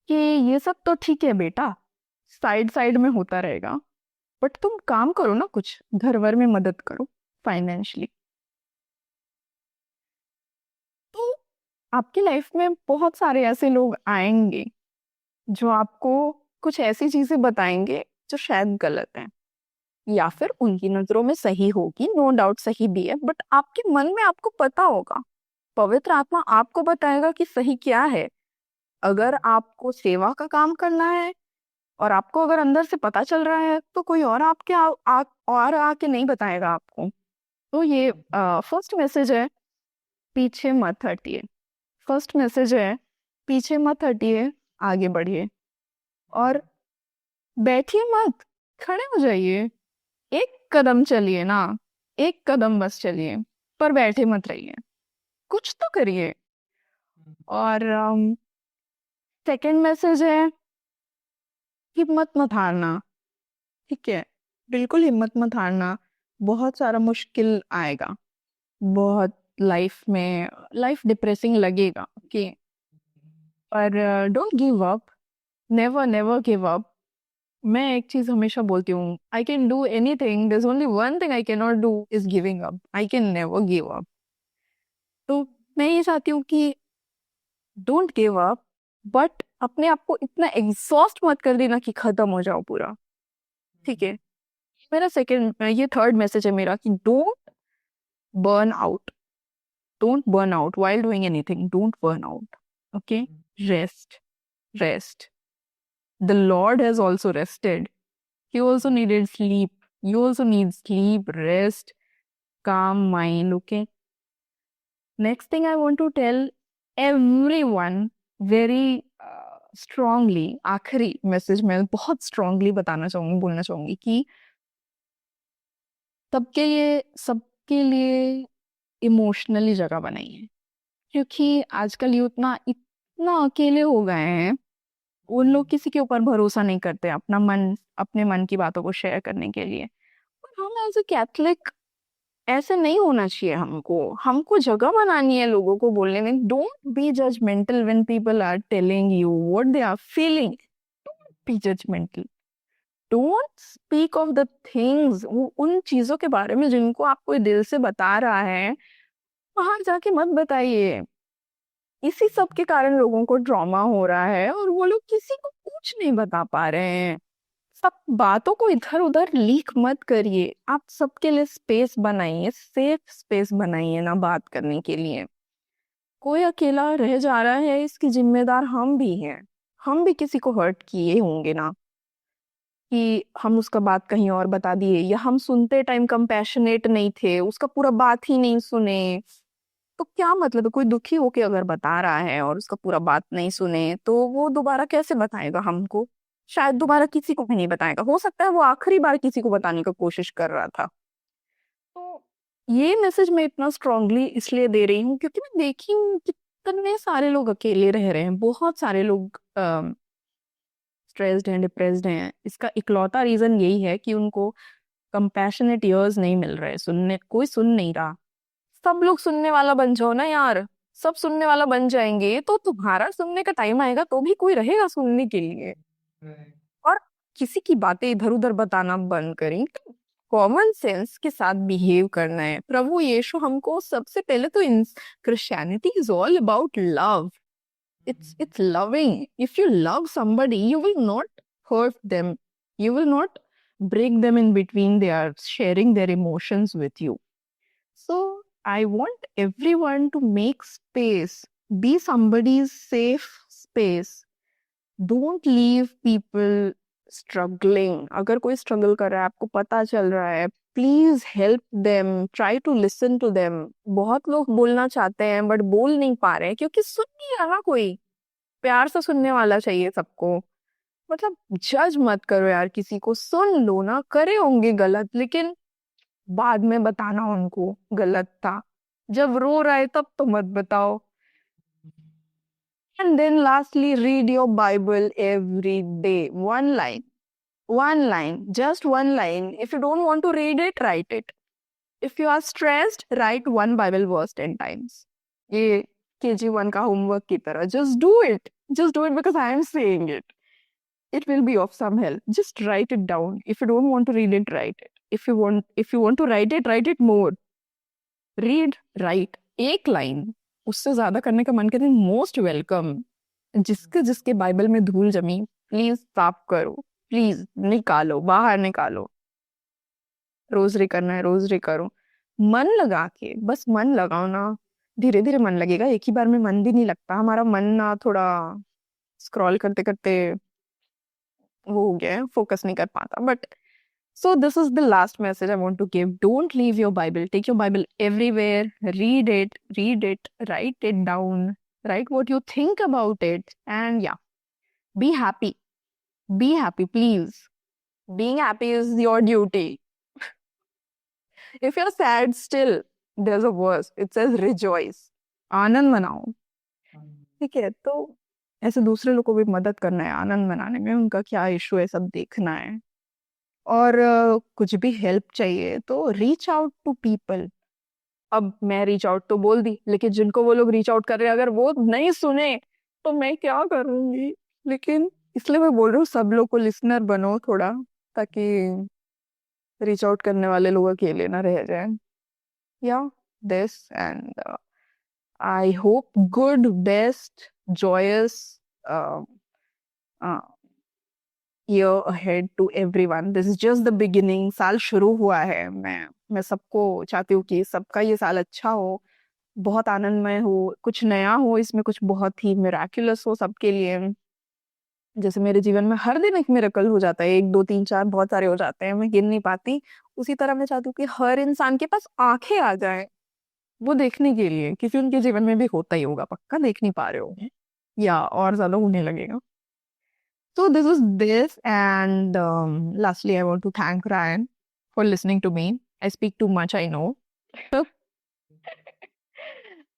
कि ये सब तो ठीक है बेटा, साइड साइड में होता रहेगा, बट तुम काम करो ना, कुछ घर वर में मदद करो फाइनेंशियली। तो आपकी लाइफ में बहुत सारे ऐसे लोग आएंगे जो आपको कुछ ऐसी चीजें बताएंगे जो शायद गलत है, या फिर उनकी नजरों में सही होगी, नो डाउट सही भी है, बट आपके मन में आपको पता होगा, पवित्र आत्मा आपको बताएगा कि सही क्या है। अगर आपको सेवा का काम करना है और आपको अगर अंदर से पता चल रहा है, तो कोई और आपके और आके नहीं बताएगा आपको। तो ये फर्स्ट मैसेज है, पीछे मत हटिए। फर्स्ट मैसेज है, पीछे मत हटिए, आगे बढ़िए। और बैठिए मत, खड़े हो जाइए, एक कदम चलिए ना, एक कदम बस चलिए, पर बैठे मत रहिए, कुछ तो करिए। और सेकंड मैसेज है, हिम्मत मत हारना, ठीक है, बिल्कुल हिम्मत मत हारना। बहुत सारा मुश्किल आएगा, बहुत लाइफ डिप्रेसिंग लगेगा, ओके, पर don't give up, never never give up. मैं एक चीज हमेशा बोलती हूँ, I can do anything, there is only one thing I can not do, is giving up. I can never give up. तो मैं ये चाहती हूँ कि डोंट गिव अप, बट अपने आप को इतना एग्जॉस्ट मत कर देना कि खत्म हो जाओ पूरा, ठीक है। ये थर्ड मैसेज है मेरा कि burn out don't burn out while doing anything, don't burn out, okay, rest, rest. The Lord has also rested. He also needed sleep. You also need sleep, rest, calm mind, okay. Next thing I want to tell everyone very strongly, आखिरी message मैं बहुत strongly बोलना चाहूंगी कि सबके लिए emotionally जगह बनाइए, क्योंकि आजकल यूथ ना इतना अकेले हो गए हैं, उन लोग किसी के ऊपर भरोसा नहीं करते अपने मन की बातों को शेयर करने के लिए। और हम एज ए कैथलिक ऐसे नहीं होना चाहिए। हमको जगह बनानी है लोगों को बोलने में। Don't be judgemental when people are telling you what they are feeling. Don't be judgemental, don't speak of the things, उन चीजों के बारे में जिनको आप कोई दिल से बता रहा है, बाहर जाके मत बताइए। इसी सब के कारण लोगों को ट्रॉमा हो रहा है और वो लोग किसी को कुछ नहीं बता पा रहे हैं। सब बातों को इधर उधर लीक मत करिए। आप सबके लिए स्पेस बनाइए, सेफ स्पेस बनाइए ना बात करने के लिए। कोई अकेला रह जा रहा है, इसकी जिम्मेदार हम भी हैं। हम भी किसी को हर्ट किए होंगे ना, कि हम उसका बात कहीं और बता दिए, या हम सुनते टाइम कंपैशनेट नहीं थे, उसका पूरा बात ही नहीं सुने। तो क्या मतलब है, कोई दुखी होके अगर बता रहा है और उसका पूरा बात नहीं सुने, तो वो दोबारा कैसे बताएगा हमको? शायद दोबारा किसी को भी नहीं बताएगा। हो सकता है वो आखिरी बार किसी को बताने का कोशिश कर रहा था। तो ये मैसेज मैं इतना स्ट्रांगली इसलिए दे रही हूँ क्योंकि मैं देखी हूँ कितने सारे लोग अकेले रह रहे हैं, बहुत सारे लोग स्ट्रेस्ड हैं, डिप्रेस्ड हैं। इसका इकलौता रीजन यही है कि उनको कंपैशनेट ईयर्स नहीं मिल रहे, सुनने कोई सुन नहीं रहा। सब लोग सुनने वाला बन जाओ ना यार, सब सुनने वाला बन जाएंगे तो तुम्हारा सुनने का टाइम आएगा तो भी कोई रहेगा सुनने के लिए। किसी की बातें इधर उधर बताना बंद करें, कॉमन सेंस के साथ बिहेव करना है। प्रभु यीशु हमको सबसे पहले तो Christianity is all about love. It's loving. If you love somebody, you will not hurt them. You will not break them in between. They are sharing their emotions with you. So I want everyone to make space. Be somebody's safe space. Don't leave people struggling. अगर कोई struggle कर रहा है, आपको पता चल रहा है, please help them, try to listen to them. बहुत लोग बोलना चाहते हैं बट बोल नहीं पा रहे हैं क्योंकि सुन नहीं रहा कोई। प्यार से सुनने वाला चाहिए सबको। मतलब जज मत करो यार किसी को, सुन लो ना, करे होंगे गलत लेकिन बाद में बताना उनको गलत था। जब रो रहा है तब तो मत बताओ। And then lastly, read your Bible every day. One line. One line. Just one line. If you don't want to read it, write it. If you are stressed, write one Bible verse 10 times. ये KG1 का homework की तरह. Just do it. Just do it because I am saying it. It will be of some help. Just write it down. If you don't want to read it, write it. If you want to write it more. Read, write. एक line. उससे ज्यादा करने का मन करे, most welcome. जिसके Bible में धूल जमी, प्लीज साफ करो, प्लीज निकालो, बाहर निकालो। रोजरी करना है, रोजरी करो, मन लगा के, बस मन लगाओ ना, धीरे धीरे मन लगेगा। एक ही बार में मन भी नहीं लगता। हमारा मन ना थोड़ा स्क्रॉल करते करते वो हो गया है, फोकस नहीं कर पाता। But so this is the last message I want to give. Don't leave your Bible. Take your Bible everywhere. Read it, write it down, write what you think about it. And yeah, be happy. Be happy, please. Being happy is your duty. If you're sad still, there's a verse. It says rejoice. आनंद मनाओ। ठीक है, तो ऐसे दूसरे लोगों को भी मदद करना है आनंद मनाने में। उनका क्या इशू है सब देखना है। और कुछ भी हेल्प चाहिए तो रीच आउट टू पीपल। अब मैं रीच आउट तो बोल दी, लेकिन जिनको वो लोग रीच आउट कर रहे हैं अगर वो नहीं सुने तो मैं क्या करूंगी। लेकिन इसलिए मैं बोल रही हूँ सब लोग को लिसनर बनो थोड़ा, ताकि रीच आउट करने वाले लोग अकेले ना रह जाए। या this and I hope good, best, joyous year ahead to everyone. This is just the beginning. साल शुरू हुआ है। मैं सबको चाहती हूँ कि सबका ये साल अच्छा हो, बहुत आनंदमय हो, कुछ नया हो, इसमें कुछ बहुत ही मिराक्युलस हो सबके लिए। जैसे मेरे जीवन में हर दिन एक मिरेकल हो जाता है, 1 2 3 4 बहुत सारे हो जाते हैं, मैं गिन नहीं पाती। उसी तरह मैं चाहती हूँ कि हर इंसान के पास आंखें आ जाए वो देखने के लिए, क्योंकि उनके जीवन में भी होता ही होगा, पक्का देख नहीं पा रहे होंगे या और ज्यादा होने लगेगा। So this is this, and lastly, I want to thank Ryan for listening to me. I speak too much, I know.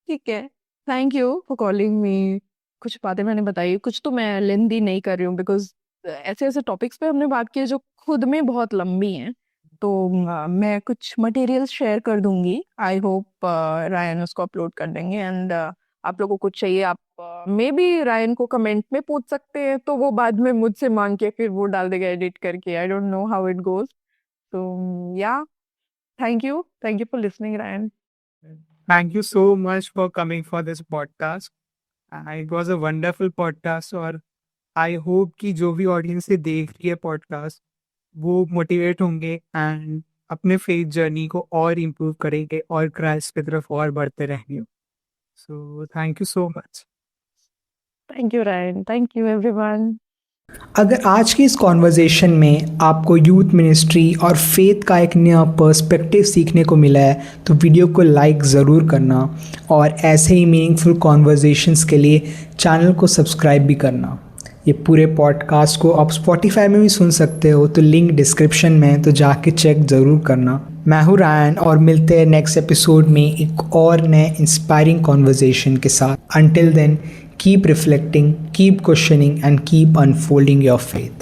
ठीक है, thank you for calling me. कुछ बातें मैंने बताई, कुछ तो मैं लेंदी नहीं कर रही हूँ बिकॉज ऐसे ऐसे टॉपिक्स पे हमने बात की है जो खुद में बहुत लंबी हैं। तो मैं कुछ मटेरियल शेयर कर दूंगी। आई होप रायन उसको अपलोड कर देंगे। एंड आप लोगों को चाहिए, आप मे बी रायन को कमेंट में पूछ सकते हैं, तो वो बाद में मुझसे मांग के फिर वो डाल देगा एडिट करके। I don't know how it goes. तो या thank you for listening Ryan. Thank you so much for coming for this podcast. It was a wonderful podcast और I hope कि जो भी ऑडियंस से देख रही है पॉडकास्ट वो मोटिवेट होंगे एंड अपने फेथ जर्नी को और इम्प्रूव करेंगे और क्राइस्ट की तरफ और बढ़ते रहेंगे। So thank you so much. Thank you Ryan, thank you everyone. अगर आज की इस कॉन्वर्जेशन में आपको यूथ मिनिस्ट्री और फेथ का एक नया पर्सपेक्टिव सीखने को मिला है तो वीडियो को लाइक ज़रूर करना और ऐसे ही मीनिंगफुल कॉन्वर्जेशंस के लिए चैनल को सब्सक्राइब भी करना। ये पूरे पॉडकास्ट को आप स्पॉटिफाई में भी सुन सकते हो, तो लिंक डिस्क्रिप्शन में, तो जाके चेक ज़रूर करना। मैं हूँ रायन और मिलते हैं नेक्स्ट एपिसोड में एक और नए इंस्पायरिंग कॉन्वर्जेशन के साथ। Until then, keep reflecting, keep questioning, and keep unfolding your faith.